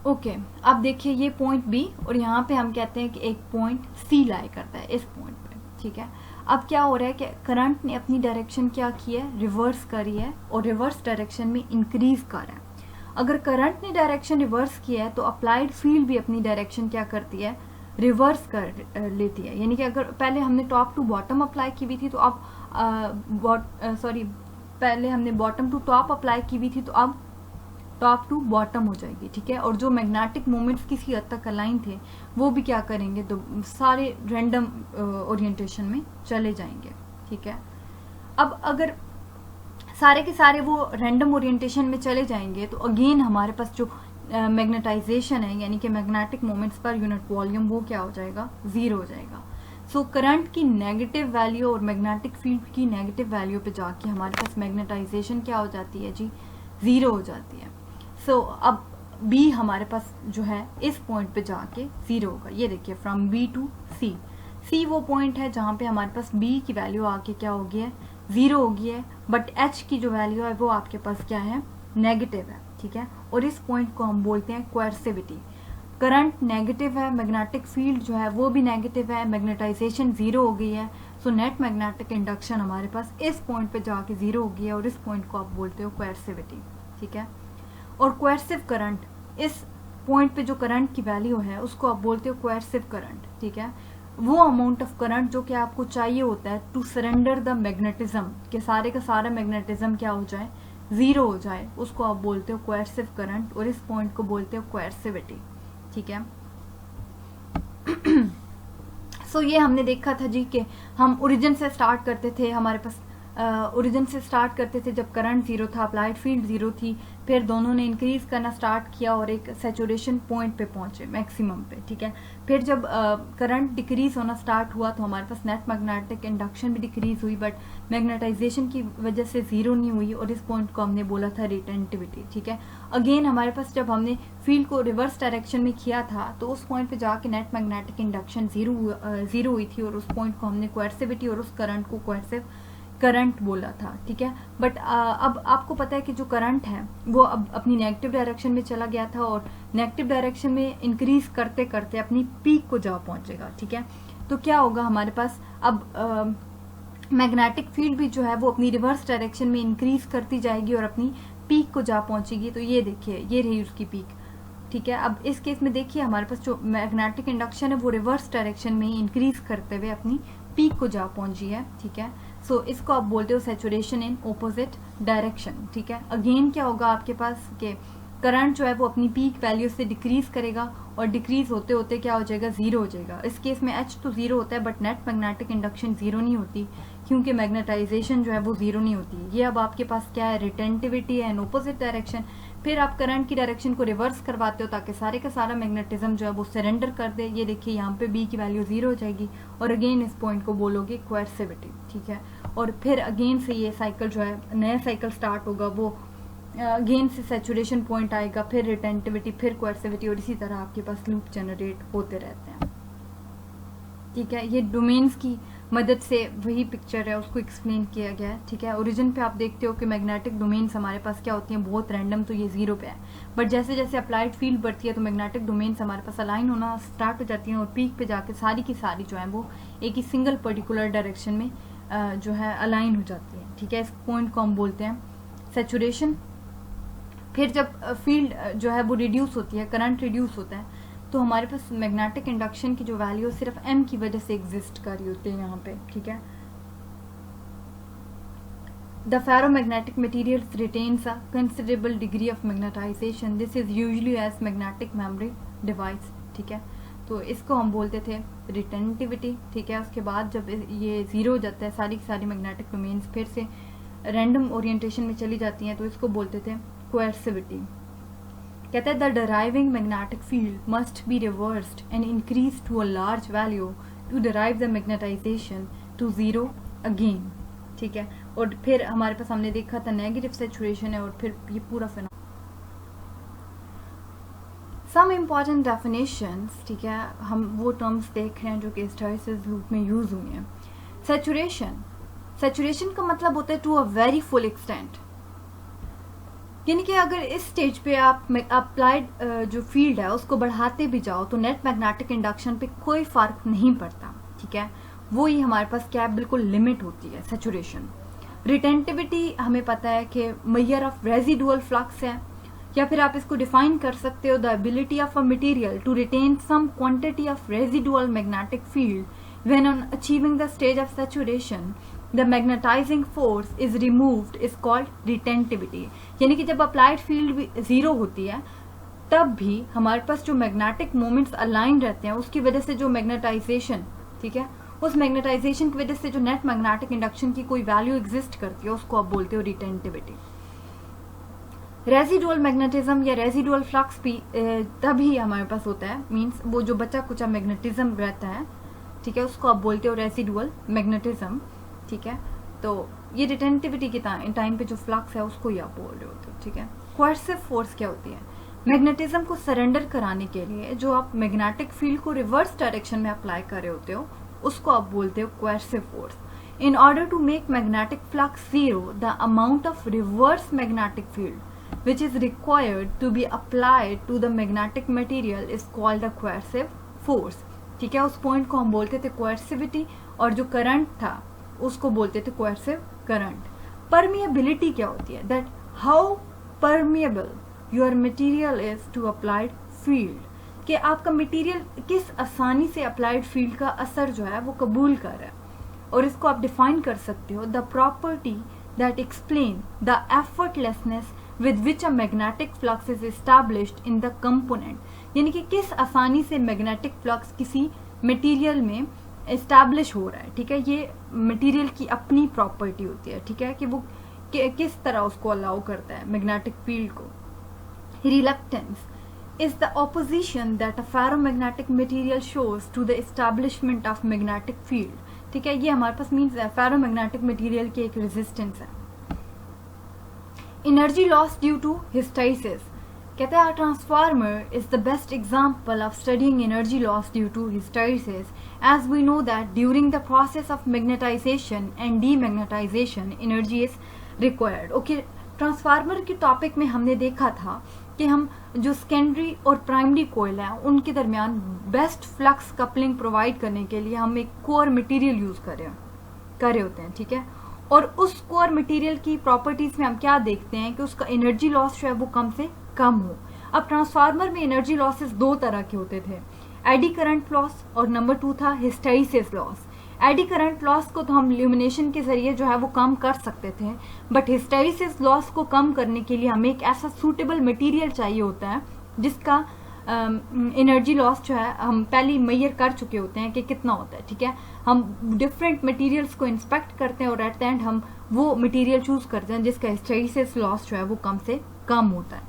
ओके, अब देखिए ये पॉइंट बी, और यहाँ पे हम कहते हैं कि एक पॉइंट सी लाई करता है इस पॉइंट पे, ठीक है। अब क्या हो रहा है कि करंट ने अपनी डायरेक्शन क्या की है, रिवर्स करी है, और रिवर्स डायरेक्शन में इंक्रीज कर रहा है। अगर करंट ने डायरेक्शन रिवर्स किया है तो अप्लाइड फील्ड भी अपनी डायरेक्शन क्या करती है, रिवर्स कर लेती है। यानी कि अगर पहले हमने टॉप टू बॉटम अप्लाई की हुई थी तो अब पहले हमने बॉटम टू टॉप अप्लाई की हुई थी तो अब टॉप टू बॉटम हो जाएगी, ठीक है। और जो मैग्नेटिक मोमेंट्स किसी हद तक अलाइन थे वो भी क्या करेंगे, तो सारे रैंडम ओरिएंटेशन में चले जाएंगे, ठीक है। अब अगर सारे के सारे वो रैंडम ओरिएंटेशन में चले जाएंगे तो अगेन हमारे पास जो मैग्नेटाइजेशन है, यानी कि magnetic moments per unit volume, वो क्या हो जाएगा, जीरो हो जाएगा। सो करंट की नेगेटिव वैल्यू और मैग्नेटिक फील्ड की नेगेटिव वैल्यू पे जाके हमारे पास मैग्नेटाइजेशन क्या हो जाती है जी, जीरो हो जाती है। सो अब बी हमारे पास जो है इस पॉइंट पे जाके जीरो होगा। ये देखिए फ्रॉम बी टू सी, सी वो पॉइंट है जहाँ पे हमारे पास बी की वैल्यू आके क्या हो गई है, जीरो हो गई है, बट एच की जो वैल्यू है वो आपके पास क्या है, नेगेटिव है, ठीक है। और इस पॉइंट को हम बोलते हैं कोएर्सिविटी। करंट नेगेटिव है, मैग्नेटिक फील्ड जो है वो भी नेगेटिव है, मैग्नेटाइजेशन जीरो हो गई है, सो नेट मैग्नेटिक इंडक्शन हमारे पास इस पॉइंट पे जाके जीरो हो गई है, और इस पॉइंट को आप बोलते हो कोएर्सिविटी, ठीक है। और कोएर्सिव करंट, इस पॉइंट पे जो करंट की वैल्यू है उसको आप बोलते हो कोएर्सिव करंट, ठीक है। वो अमाउंट ऑफ करंट जो कि आपको चाहिए होता है टू सरेंडर द मैग्नेटिज्म, कि सारे का सारा मैग्नेटिज्म क्या हो जाए, जीरो हो जाए, उसको आप बोलते हो कोएर्सिव करंट, और इस पॉइंट को बोलते हो कोएर्सिविटी, ठीक है। सो ये हमने देखा था जी कि हम ओरिजिन से स्टार्ट करते थे, हमारे पास ओरिजिन से स्टार्ट करते थे जब करंट जीरो था, अप्लाइड फील्ड जीरो थी, फिर दोनों ने इंक्रीज करना स्टार्ट किया और एक सैचुरेशन पॉइंट पे पहुंचे, मैक्सिमम पे, ठीक है। फिर जब करंट डिक्रीज होना स्टार्ट हुआ तो हमारे पास नेट मैग्नेटिक इंडक्शन भी डिक्रीज हुई, बट मैग्नेटाइजेशन की वजह से जीरो नहीं हुई, और इस पॉइंट को हमने बोला था रिटेंटिविटी, ठीक है। अगेन हमारे पास जब हमने फील्ड को रिवर्स डायरेक्शन में किया था तो उस पॉइंट पे जाके नेट मैग्नेटिक इंडक्शन जीरो हुई थी, और उस पॉइंट को हमने कोएर्सिविटी और उस करंट को कोएर्सिव करंट बोला था, ठीक है। बट अब आपको पता है कि जो करंट है वो अब अपनी नेगेटिव डायरेक्शन में चला गया था और नेगेटिव डायरेक्शन में इंक्रीज करते करते अपनी पीक को जा पहुंचेगा, ठीक है। तो क्या होगा हमारे पास अब मैग्नेटिक फील्ड भी जो है वो अपनी रिवर्स डायरेक्शन में इंक्रीज करती जाएगी और अपनी पीक को जा पहुंचेगी। तो ये देखिए, ये रही उसकी पीक, ठीक है। अब इस केस में देखिए हमारे पास जो मैग्नेटिक इंडक्शन है वो रिवर्स डायरेक्शन में ही इंक्रीज करते हुए अपनी पीक को जा पहुंची है, ठीक है। सो इसको आप बोलते हो सैचुरेशन इन ऑपोजिट डायरेक्शन, ठीक है। अगेन क्या होगा आपके पास कि करंट जो है वो अपनी पीक वैल्यू से डिक्रीज करेगा और डिक्रीज होते होते क्या हो जाएगा, जीरो हो जाएगा। इस केस में H तो जीरो होता है but net magnetic induction zero नहीं होती क्योंकि मैग्नेटाइजेशन जो है वो जीरो नहीं होती। ये अब आपके पास क्या है, रिटेंटिविटी है इन ऑपोजिट डायरेक्शन। फिर आप करंट की डायरेक्शन को रिवर्स करवाते हो ताकि सारे का सारा मैग्नेटिज्म जो है वो सरेंडर कर दे। ये देखिए यहाँ पे B की वैल्यू जीरो हो जाएगी और अगेन इस पॉइंट को बोलोगे कोएर्सिविटी, ठीक है। और फिर अगेन से ये साइकिल जो है, नया साइकिल स्टार्ट होगा, वो अगेन से सैचुरेशन पॉइंट आएगा, फिर रिटेंटिविटी, फिर कोएर्सिविटी और इसी तरह आपके पास लूप जनरेट होते रहते हैं, ठीक है। ये डोमेन्स की मदद से वही पिक्चर है उसको एक्सप्लेन किया गया है, ठीक है। ओरिजिन पे आप देखते हो कि मैग्नेटिक डोमेन्स हमारे पास क्या होती हैं, बहुत रैंडम, तो ये जीरो पे है। बट जैसे जैसे अप्लाइड फील्ड बढ़ती है तो मैग्नेटिक डोमेन्स हमारे पास अलाइन होना स्टार्ट हो जाती हैं और पीक पे जाके सारी की सारी जो है वो एक ही सिंगल पर्टिकुलर डायरेक्शन में जो है अलाइन हो जाती है, ठीक है। इस पॉइंट को हम बोलते हैं सैचुरेशन। फिर जब फील्ड जो है वो रिड्यूस होती है, करंट रिड्यूस होता है, तो हमारे पास मैग्नेटिक इंडक्शन की जो वैल्यू सिर्फ m की वजह से एग्जिस्ट कर रही होती है यहाँ पे, ठीक है। The ferromagnetic materials retains a considerable degree of magnetization, this is usually as magnetic memory device, ठीक है। तो इसको हम बोलते थे रिटेंटिविटी, ठीक है। उसके बाद जब ये जीरो हो जाता है, सारी की सारी मैग्नेटिक डोमेन्स फिर से रैंडम ओरिएंटेशन में चली जाती हैं, तो इसको बोलते थे कोएर्सिविटी। कहते हैं the driving magnetic field must be reversed and increase to a large value to drive the magnetization to zero again, ठीक है। और फिर हमारे पास हमने देखा था नेगेटिव सैचुरेशन है और फिर ये पूरा फिनोमेनन। सम इम्पॉर्टेंट डेफिनेशंस, ठीक है, हम वो टर्म्स देख रहे हैं जो कि हिस्टैरिसीस लूप में यूज हुई हैं। सैचुरेशन का मतलब होता है to a very full extent, यानी कि अगर इस स्टेज पे आप अप्लाइड जो फील्ड है उसको बढ़ाते भी जाओ तो नेट मैग्नेटिक इंडक्शन पे कोई फर्क नहीं पड़ता, ठीक है। वो ही हमारे पास क्या बिल्कुल लिमिट होती है सैचुरेशन। रिटेंटिविटी हमें पता है कि मेजर ऑफ रेजिडुअल फ्लक्स है, या फिर आप इसको डिफाइन कर सकते हो the ability of a material to retain some quantity of residual magnetic field when on achieving the stage of saturation the magnetizing force is removed is called retentivity. यानी कि जब अप्लाइड फील्ड जीरो होती है तब भी हमारे पास जो magnetic moments align रहते हैं उसकी वजह से जो मैग्नेटाइजेशन, ठीक है, उस मैग्नेटाइजेशन की वजह से जो नेट मैग्नेटिक इंडक्शन की कोई वैल्यू एग्जिस्ट करती है उसको आप बोलते हो रिटेंटिविटी। रेजिडुअल मैग्नेटिज्म या रेजिडुअल फ्लक्स भी तभी हमारे पास होता है, मींस वो जो बचा कुचा मैग्नेटिज्म रहता है, ठीक है, उसको आप बोलते हो रेजिडुअल मैग्नेटिज्म, ठीक है। तो ये रिटेंटिविटी के टाइम पे जो फ्लक्स है उसको ही आप बोल रहे होते हो, ठीक है। कोएर्सिव फोर्स क्या होती है, मैग्नेटिज्म को सरेंडर कराने के लिए जो आप मैग्नेटिक फील्ड को रिवर्स डायरेक्शन में अप्लाई कर रहे होते हो उसको आप बोलते हो coercive force. In order to make magnetic flux zero the amount of reverse magnetic field which is required to be applied to the magnetic material is called the coercive force, ठीक है। उस पॉइंट को हम बोलते थे कोएर्सिविटी और जो current था उसको बोलते थे कोएर्सिव करंट। परमिएबिलिटी क्या होती है, that how permeable your material is to applied field, कि आपका मटेरियल किस आसानी से अप्लाइड फील्ड का असर जो है वो कबूल कर रहा है। और इसको आप डिफाइन कर सकते हो the property that explain the effortlessness with which a magnetic flux is established in the component, यानी कि किस आसानी से मैग्नेटिक फ्लक्स किसी मटेरियल में एस्टैब्लिश हो रहा है, ठीक है। ये मटेरियल की अपनी प्रॉपर्टी होती है, ठीक है, कि वो किस तरह उसको अलाउ करता है मैग्नेटिक फील्ड को। Reluctance is the opposition that a ferromagnetic material shows to the establishment of magnetic field, ठीक है। ये हमारे पास मीन्स फेरोमैग्नेटिक मटेरियल की एक रेजिस्टेंस है। Energy loss due to hysteresis, कहते हैं transformer is the best example of studying energy loss due to hysteresis as we know that during the process of magnetization and demagnetization energy is required. Okay, transformer के topic में हमने देखा था कि हम जो सेकेंडरी और प्राइमरी कोयल हैं उनके दरमियान बेस्ट फ्लक्स कपलिंग प्रोवाइड करने के लिए हम एक कोर मटेरियल यूज कर रहे होते हैं, ठीक है। और उस कोर मटेरियल की प्रॉपर्टीज में हम क्या देखते हैं कि उसका एनर्जी लॉस जो है वो कम से कम हो। अब ट्रांसफार्मर में एनर्जी लॉसेस दो तरह के होते थे, एडी करंट लॉस और नंबर 2 था hysteresis loss. Eddy current loss को तो हम ल्यूमिनेशन के जरिए जो है वो कम कर सकते थे, बट हिस्टैरिसीस लॉस को कम करने के लिए हमें एक ऐसा सूटेबल मटेरियल चाहिए होता है जिसका एनर्जी लॉस जो है हम पहले ही मेजर कर चुके होते हैं कि कितना होता है, ठीक है। हम डिफरेंट मटेरियल्स को इंस्पेक्ट करते हैं और एट द एंड हम वो मटेरियल चूज करते हैं जिसका हिस्टैरिसीस लॉस जो है वो कम से कम होता है।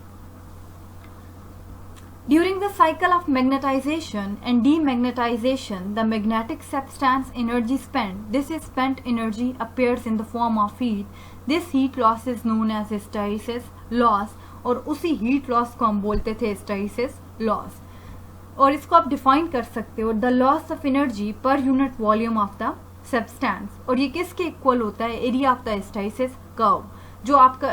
During the cycle of magnetization and demagnetization, the magnetic substance energy spent, this is spent energy appears in the form of heat. This heat loss is known as hysteresis loss और उसी heat loss को हम बोलते थे hysteresis loss। और इसको आप define कर सकते हो the loss of energy per unit volume of the substance। और ये किसके इक्वल होता है? Area of the hysteresis curve. जो आपका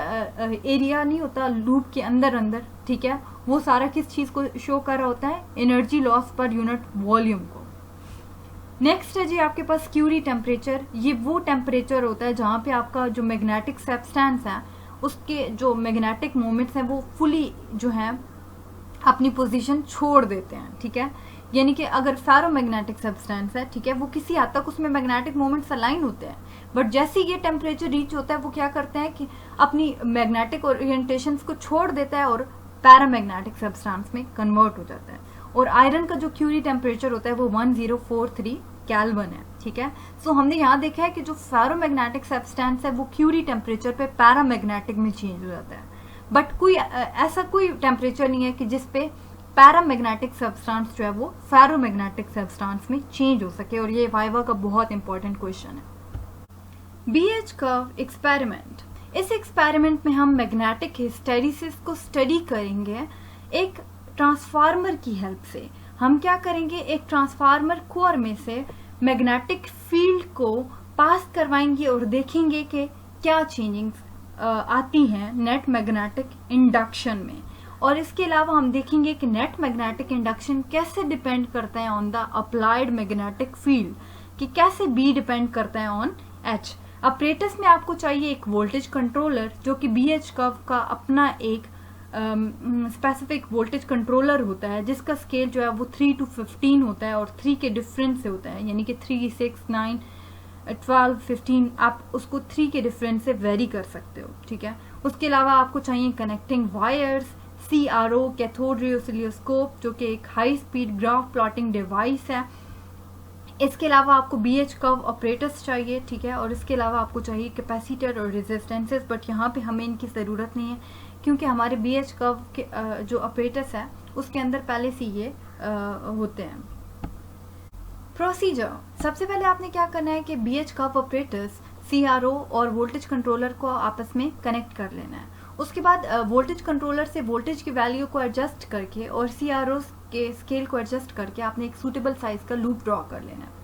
एरिया नहीं होता लूप के अंदर, ठीक है, वो सारा किस चीज को शो कर रहा होता है? एनर्जी लॉस पर यूनिट वॉल्यूम को। नेक्स्ट है जी आपके पास क्यूरी टेम्परेचर। ये वो टेम्परेचर होता है जहां पे आपका जो मैग्नेटिक सब्सटेंस है उसके जो मैग्नेटिक मोमेंट्स हैं वो फुली जो है अपनी पोजीशन छोड़ देते हैं, ठीक है। यानी कि अगर फेरोमैग्नेटिक सब्सटेंस है, ठीक है, वो किसी हद तक उसमें मैग्नेटिक मोमेंट्स अलाइन होते हैं, बट जैसे ये टेम्परेचर रीच होता है वो क्या करते हैं कि अपनी मैग्नेटिक ओरिएंटेशंस को छोड़ देता है और पैरामैग्नेटिक सब्सटेंस में कन्वर्ट हो जाता है। और आयरन का जो क्यूरी टेम्परेचर होता है वो 1043 केल्विन है, ठीक है। सो हमने यहाँ देखा है कि जो फेरोमैग्नेटिक सब्सटेंस है वो क्यूरी टेम्परेचर पे पैरामैग्नेटिक में चेंज हो जाता है, बट कोई ऐसा कोई टेम्परेचर नहीं है कि जिसपे पैरामैग्नेटिक सब्सटेंस जो है वो फेरोमैग्नेटिक सब्सटेंस में चेंज हो सके। और ये वाइवा का बहुत इंपॉर्टेंट क्वेश्चन है। BH curve experiment. इस एक्सपेरिमेंट में हम मैग्नेटिक हिस्टैरिसीस को स्टडी करेंगे एक ट्रांसफार्मर की हेल्प से। हम क्या करेंगे? एक ट्रांसफार्मर कोर में से मैग्नेटिक फील्ड को पास करवाएंगे और देखेंगे कि क्या चेंजिंग्स आती हैं नेट मैग्नेटिक इंडक्शन में। और इसके अलावा हम देखेंगे कि नेट मैग्नेटिक इंडक्शन कैसे डिपेंड करता है on the applied magnetic field, कि कैसे बी डिपेंड करता है ऑन एच। ऑपरेटर्स में आपको चाहिए एक वोल्टेज कंट्रोलर जो कि बीएच कर्व का अपना एक स्पेसिफिक वोल्टेज कंट्रोलर होता है जिसका स्केल जो है वो 3 to 15 होता है और 3 के डिफरेंस से होता है, यानी कि 3, 6, 9, 12, 15 आप उसको 3 के डिफरेंस से वेरी कर सकते हो, ठीक है। उसके अलावा आपको चाहिए connecting wires, CRO cathode ray oscilloscope जो कि एक high speed graph plotting device है। इसके अलावा आपको बीएच कर्व ऑपरेटर्स चाहिए, ठीक है। और इसके अलावा आपको चाहिए कैपेसिटर और रेजिस्टेंसेस, बट यहाँ पे हमें इनकी ज़रूरत नहीं है क्योंकि हमारे बीएच कर्व के जो ऑपरेटर्स है उसके अंदर पहले से ये होते हैं। प्रोसीजर, सबसे पहले आपने क्या करना है कि बीएच कर्व ऑपरेटर्स, CRO और वोल्टेज कंट्रोलर को आपस में कनेक्ट कर लेना है। उसके बाद वोल्टेज कंट्रोलर से वोल्टेज की वैल्यू को एडजस्ट करके और CRO के स्केल को एडजस्ट करके आपने एक सूटेबल साइज का लूप ड्रॉ कर लेना है।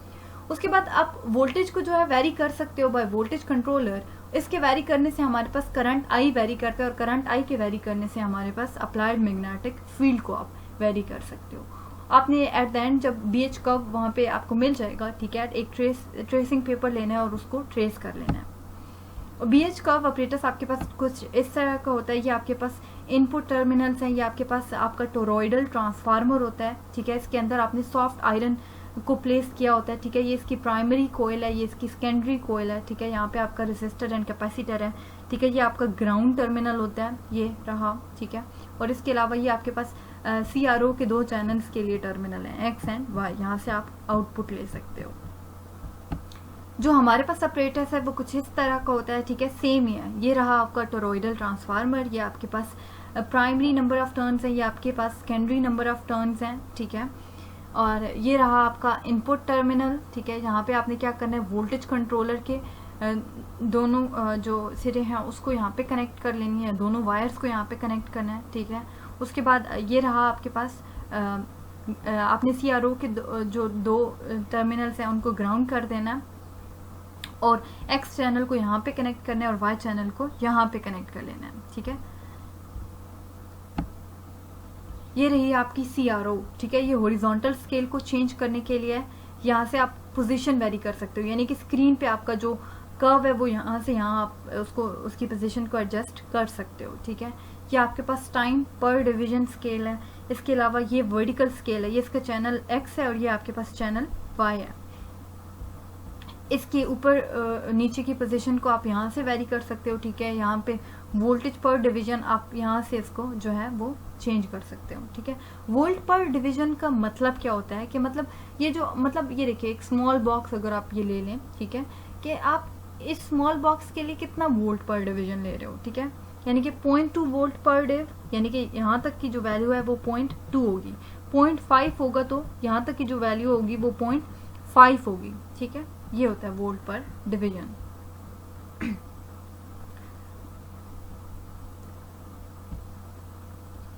उसके बाद आप वोल्टेज को जो है वेरी कर सकते हो बाय वोल्टेज कंट्रोलर। इसके वेरी करने से हमारे पास करंट आई वेरी करता है और करंट आई के वेरी करने से हमारे पास अप्लाइड मैग्नेटिक फील्ड को आप वेरी कर सकते हो। आपने एट द एंड जब बीएच कर्व वहाँ पे आपको मिल जाएगा, ठीक है, एक ट्रेसिंग पेपर लेना है और उसको ट्रेस कर लेना है। और बीएच कर्व ऑपरेटर्स आपके पास कुछ इस तरह का होता है, ये आपके पास इनपुट टर्मिनल्स हैं, ये आपके पास आपका टोरॉइडल ट्रांसफार्मर होता है, ठीक है। इसके अंदर आपने सॉफ्ट आयरन को प्लेस किया होता है, ठीक है। ये इसकी प्राइमरी कोयल है, ये इसकी सेकेंडरी कोयल है, ठीक है। यहाँ पे आपका रेसिस्टर एंड कैपेसिटर है, ठीक है। ये आपका ग्राउंड टर्मिनल होता है, ये रहा, ठीक है। और इसके अलावा ये आपके पास CRO के 2 चैनल्स के लिए टर्मिनल है, X एंड Y। यहाँ से आप आउटपुट ले सकते हो। जो हमारे पास ऑपरेटर्स है वो कुछ इस तरह का होता है, ठीक है, सेम ही है। ये रहा आपका टोरॉइडल ट्रांसफार्मर, ये आपके पास प्राइमरी नंबर ऑफ टर्न्स है, ये आपके पास सेकेंडरी नंबर ऑफ टर्न्स हैं, ठीक है। और ये रहा आपका इनपुट टर्मिनल, ठीक है। यहाँ पे आपने क्या करना है, वोल्टेज कंट्रोलर के दोनों जो सिरे हैं उसको यहाँ पे कनेक्ट कर लेनी है, दोनों वायर्स को यहाँ पे कनेक्ट करना है, ठीक है। उसके बाद ये रहा आपके पास आपने CRO के जो दो टर्मिनल्स हैं उनको ग्राउंड कर देना और X चैनल को यहाँ पे कनेक्ट करना है और Y चैनल को यहाँ पे कनेक्ट कर लेना है, ठीक है। ये रही आपकी CRO, ठीक है। ये हॉरिजॉन्टल स्केल को चेंज करने के लिए है। यहाँ से आप पोजीशन वेरी कर सकते हो, यानी कि स्क्रीन पे आपका जो कर्व है वो यहाँ से यहाँ आप उसकी पोजीशन को एडजस्ट कर सकते हो, ठीक है। ये आपके पास टाइम पर डिवीजन स्केल है। इसके अलावा ये वर्टिकल स्केल है, ये इसका चैनल X है और ये आपके पास चैनल Y है। इसके ऊपर नीचे की पोजीशन को आप यहाँ से वेरी कर सकते हो, ठीक है। यहाँ पे वोल्टेज पर डिवीजन आप यहाँ से इसको जो है वो चेंज कर सकते हो, ठीक है। वोल्ट पर डिवीजन का मतलब क्या होता है कि मतलब ये देखिए एक स्मॉल बॉक्स अगर आप ये ले लें, ठीक है, कि आप इस स्मॉल बॉक्स के लिए कितना वोल्ट पर डिवीजन ले रहे हो, ठीक है। यानी कि 0.2 वोल्ट पर डिव, यानी कि यहाँ तक की जो वैल्यू है वो 0.2 होगी। 0.5 होगा तो यहाँ तक की जो वैल्यू होगी वो 0.5 होगी, ठीक है। ये होता है वोल्ट पर डिवीजन।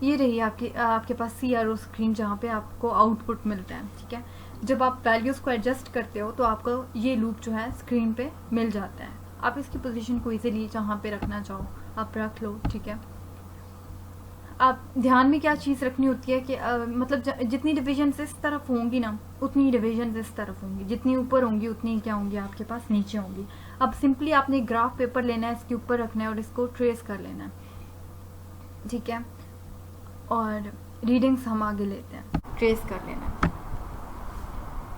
ये रही आपके पास CRO स्क्रीन जहाँ पे आपको आउटपुट मिलता है, ठीक है। जब आप वैल्यूज को एडजस्ट करते हो तो आपको ये लूप जो है स्क्रीन पे मिल जाता है। आप इसकी पोजीशन को इजीली जहाँ पे रखना चाहो आप रख लो, ठीक है। आप ध्यान में क्या चीज़ रखनी होती है कि मतलब जितनी डिविजन्स इस तरफ होंगी ना उतनी डिविजन्स इस तरफ होंगी, जितनी ऊपर होंगी उतनी क्या होंगी आपके पास नीचे होंगी। अब सिंपली आपने ग्राफ पेपर लेना है, इसके ऊपर रखना है और इसको ट्रेस कर लेना है, ठीक है। और रीडिंग्स हम आगे लेते हैं, ट्रेस कर लेना है।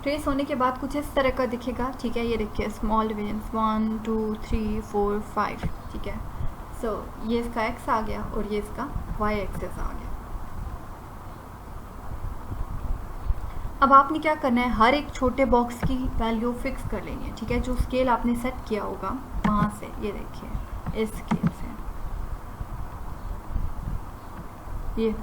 ट्रेस होने के बाद कुछ इस तरह का दिखेगा, ठीक है। ये देखिए स्मॉल डिविजन्स 1 2 3 4 5, ठीक है। सो ये इसका X आ गया और ये इसका Y एक्सेस आ गया। अब आपने क्या करना है, हर एक छोटे बॉक्स की वैल्यू फिक्स कर लेनी है, ठीक है। जो स्केल आपने सेट किया होगा वहाँ से, ये देखिए इस स्केल से ये,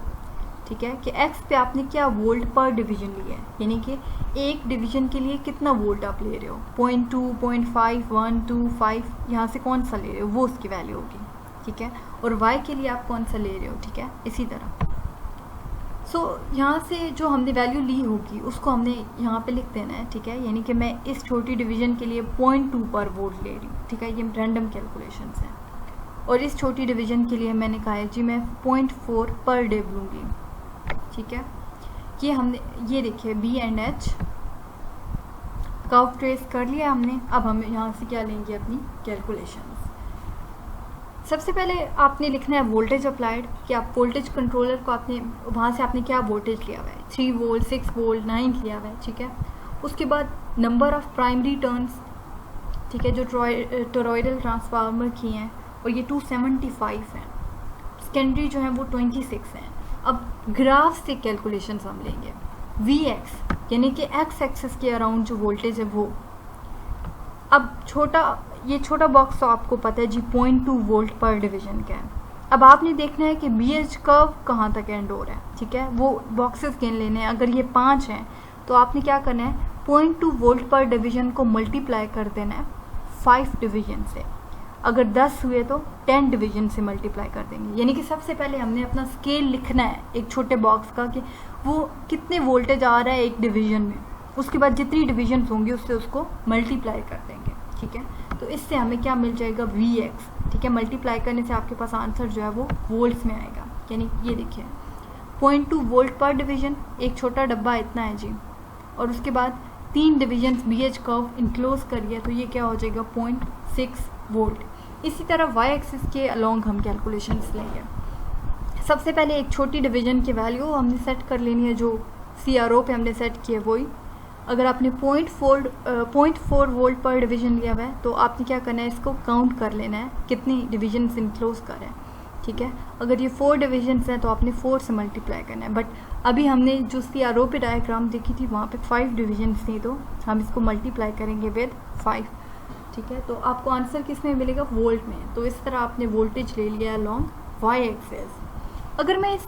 ठीक है, कि X पे आपने क्या वोल्ट पर डिवीजन लिया है, यानी कि एक डिवीजन के लिए कितना वोल्ट आप ले रहे हो, 0.2 0.5 1 2 5, यहाँ से कौन सा ले रहे हो वो उसकी वैल्यू होगी, ठीक है। और Y के लिए आप कौन सा ले रहे हो, ठीक है, इसी तरह। सो यहाँ से जो हमने वैल्यू ली होगी उसको हमने यहाँ पे लिख देना है, ठीक है। यानी कि मैं इस छोटी डिवीजन के लिए 0.2 पर वोल्ट ले रही हूँ, ठीक है। ये रैंडम कैलकुलेशंस हैं। और इस छोटी डिवीजन के लिए मैंने कहा है जी मैं 0.4 पर डिव लूँगी, ठीक है। ये हमने ये देखिए B and H curve trace कर लिया हमने। अब हम यहाँ से क्या लेंगे, अपनी कैलकुलेशंस। सबसे पहले आपने लिखना है वोल्टेज अप्लाइड, कि आप वोल्टेज कंट्रोलर को आपने वहाँ से आपने क्या वोल्टेज लिया हुआ है, 3 वोल्ट 6 वोल्ट 9 लिया हुआ है, ठीक है। उसके बाद नंबर ऑफ प्राइमरी टर्न्स, ठीक है, जो टोरॉइडल ट्रांसफार्मर की हैं और ये 275 हैं। सेकेंडरी जो है वो 26 हैं। अब ग्राफ से कैलकुलेशंस हम लेंगे। Vx यानी कि X एक्सिस के अराउंड जो वोल्टेज है वो, अब ये छोटा बॉक्स तो आपको पता है जी 0.2 वोल्ट पर डिवीजन का है। अब आपने देखना है कि BH कर्व कहाँ तक एंड हो रहा है, ठीक है, वो बॉक्सेस गिन लेने हैं। अगर ये 5 हैं तो आपने क्या करना है, 0.2 वोल्ट पर डिवीजन को मल्टीप्लाई कर देना है 5 डिवीजन से। अगर 10 हुए तो 10 डिवीजन से मल्टीप्लाई कर देंगे। यानी कि सबसे पहले हमने अपना स्केल लिखना है एक छोटे बॉक्स का कि वो कितने वोल्टेज आ रहा है एक डिवीजन में। उसके बाद जितनी डिवीजन होंगी उससे उसको मल्टीप्लाई कर देंगे, ठीक है। तो इससे हमें क्या मिल जाएगा, Vx, ठीक है। मल्टीप्लाई करने से आपके पास आंसर जो है वो वोल्ट्स में आएगा। यानी ये देखिए 0.2 वोल्ट पर डिवीजन, एक छोटा डब्बा इतना है जी। और उसके बाद 3 डिवीजन BH कर्व इनक्लोज करिए तो ये क्या हो जाएगा 0.6 वोल्ट। इसी तरह Y एक्सिस के अलोंग हम कैलकुलेशंस लेंगे। सबसे पहले एक छोटी डिवीजन की वैल्यू हमने सेट कर लेनी है, जो CRO पे हमने सेट किया वही। अगर आपने 0.4 वोल्ट पर डिवीजन लिया हुआ है तो आपने क्या करना है, इसको काउंट कर लेना है कितनी डिवीजन इनक्लोज कर है, ठीक है। अगर ये 4 डिवीजन्स हैं तो आपने 4 से मल्टीप्लाई करना है। बट अभी हमने जो CRO पे डायग्राम देखी थी वहाँ पे 5 डिवीजन्स थी, तो हम इसको मल्टीप्लाई करेंगे विद 5, ठीक है। तो आपको आंसर किस में मिलेगा, वोल्ट में। तो इस तरह आपने वोल्टेज ले लिया अलॉन्ग Y एक्सिस। अगर मैं इस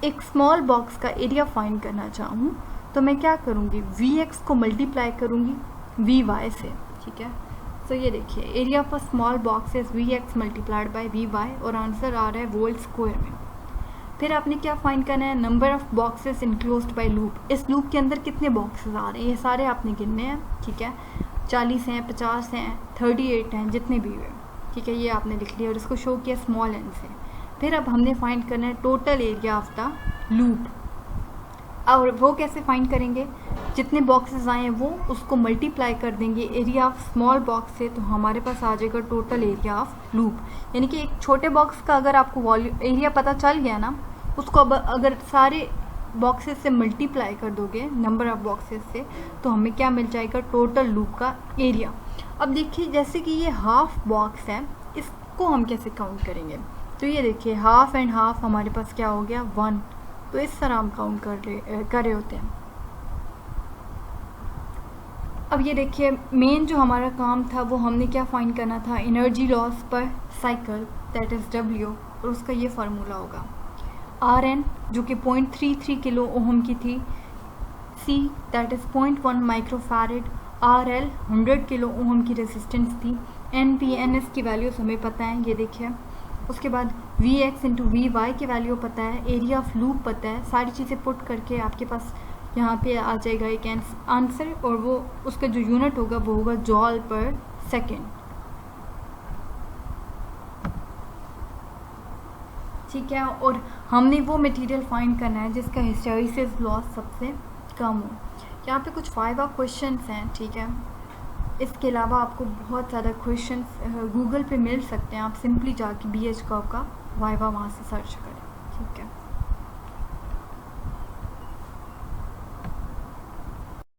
एक स्मॉल बॉक्स का एरिया फाइंड करना चाहूँ तो मैं क्या करूँगी, Vx को मल्टीप्लाई करूँगी Vy से, ठीक है। तो ये देखिए area for small box is Vx multiplied by Vy और आंसर आ रहा है वोल्ट स्क्वायर में। फिर आपने क्या फाइंड करना है, number of boxes enclosed bye loop. इस लूप के अंदर कितने बॉक्सेस आ रहे हैं, ये सारे आपने गिनने हैं, ठीक है। 40 हैं, 50 हैं, 38 हैं, जितने भी हुए, ठीक है, ये आपने लिख लिया और इसको शो किया स्मॉल एन से। फिर अब हमने फाइंड करना है total area of the loop. और वो कैसे फाइंड करेंगे, जितने बॉक्सेस आए हैं वो उसको मल्टीप्लाई कर देंगे एरिया ऑफ स्मॉल बॉक्स से, तो हमारे पास आ जाएगा टोटल एरिया ऑफ लूप। यानी कि एक छोटे बॉक्स का अगर आपको वॉल्यूम एरिया पता चल गया ना, उसको अब अगर सारे बॉक्सेस से मल्टीप्लाई कर दोगे नंबर ऑफ बॉक्सेस से, तो हमें क्या मिल जाएगा, टोटल लूप का एरिया। अब देखिए जैसे कि ये हाफ बॉक्स है, इसको हम कैसे काउंट करेंगे, तो ये देखिए हाफ एंड हाफ हमारे पास क्या हो गया 1, तो इस तरह हम काउंट कर रहे होते हैं। अब ये देखिए मेन जो हमारा काम था वो हमने क्या फाइंड करना था, एनर्जी लॉस पर साइकिल दैट इज़ W, और उसका ये फार्मूला होगा Rn जो कि 0.33 किलो ओहम की थी, C that is 0.1 microfarad, RL 100 kilo ohm की रेजिस्टेंस थी, NP NS की वैल्यूज़ हमें पता है, ये देखिए। उसके बाद Vx इंटू Vy की वैल्यू पता है, एरिया ऑफ लूप पता है, सारी चीज़ें पुट करके आपके पास यहाँ पे आ जाएगा एक आंसर, और वो उसका जो यूनिट होगा वो होगा जॉल पर सेकेंड, ठीक है। और हमने वो मटेरियल फाइंड करना है जिसका हिस्टैरिसीस लॉस सबसे कम हो। यहाँ पे कुछ 5 क्वेश्चंस हैं, ठीक है। इसके अलावा आपको बहुत ज़्यादा क्वेश्चंस गूगल पे मिल सकते हैं, आप सिंपली जाके BH कर्व का वाइवा वहाँ से सर्च करें, ठीक है।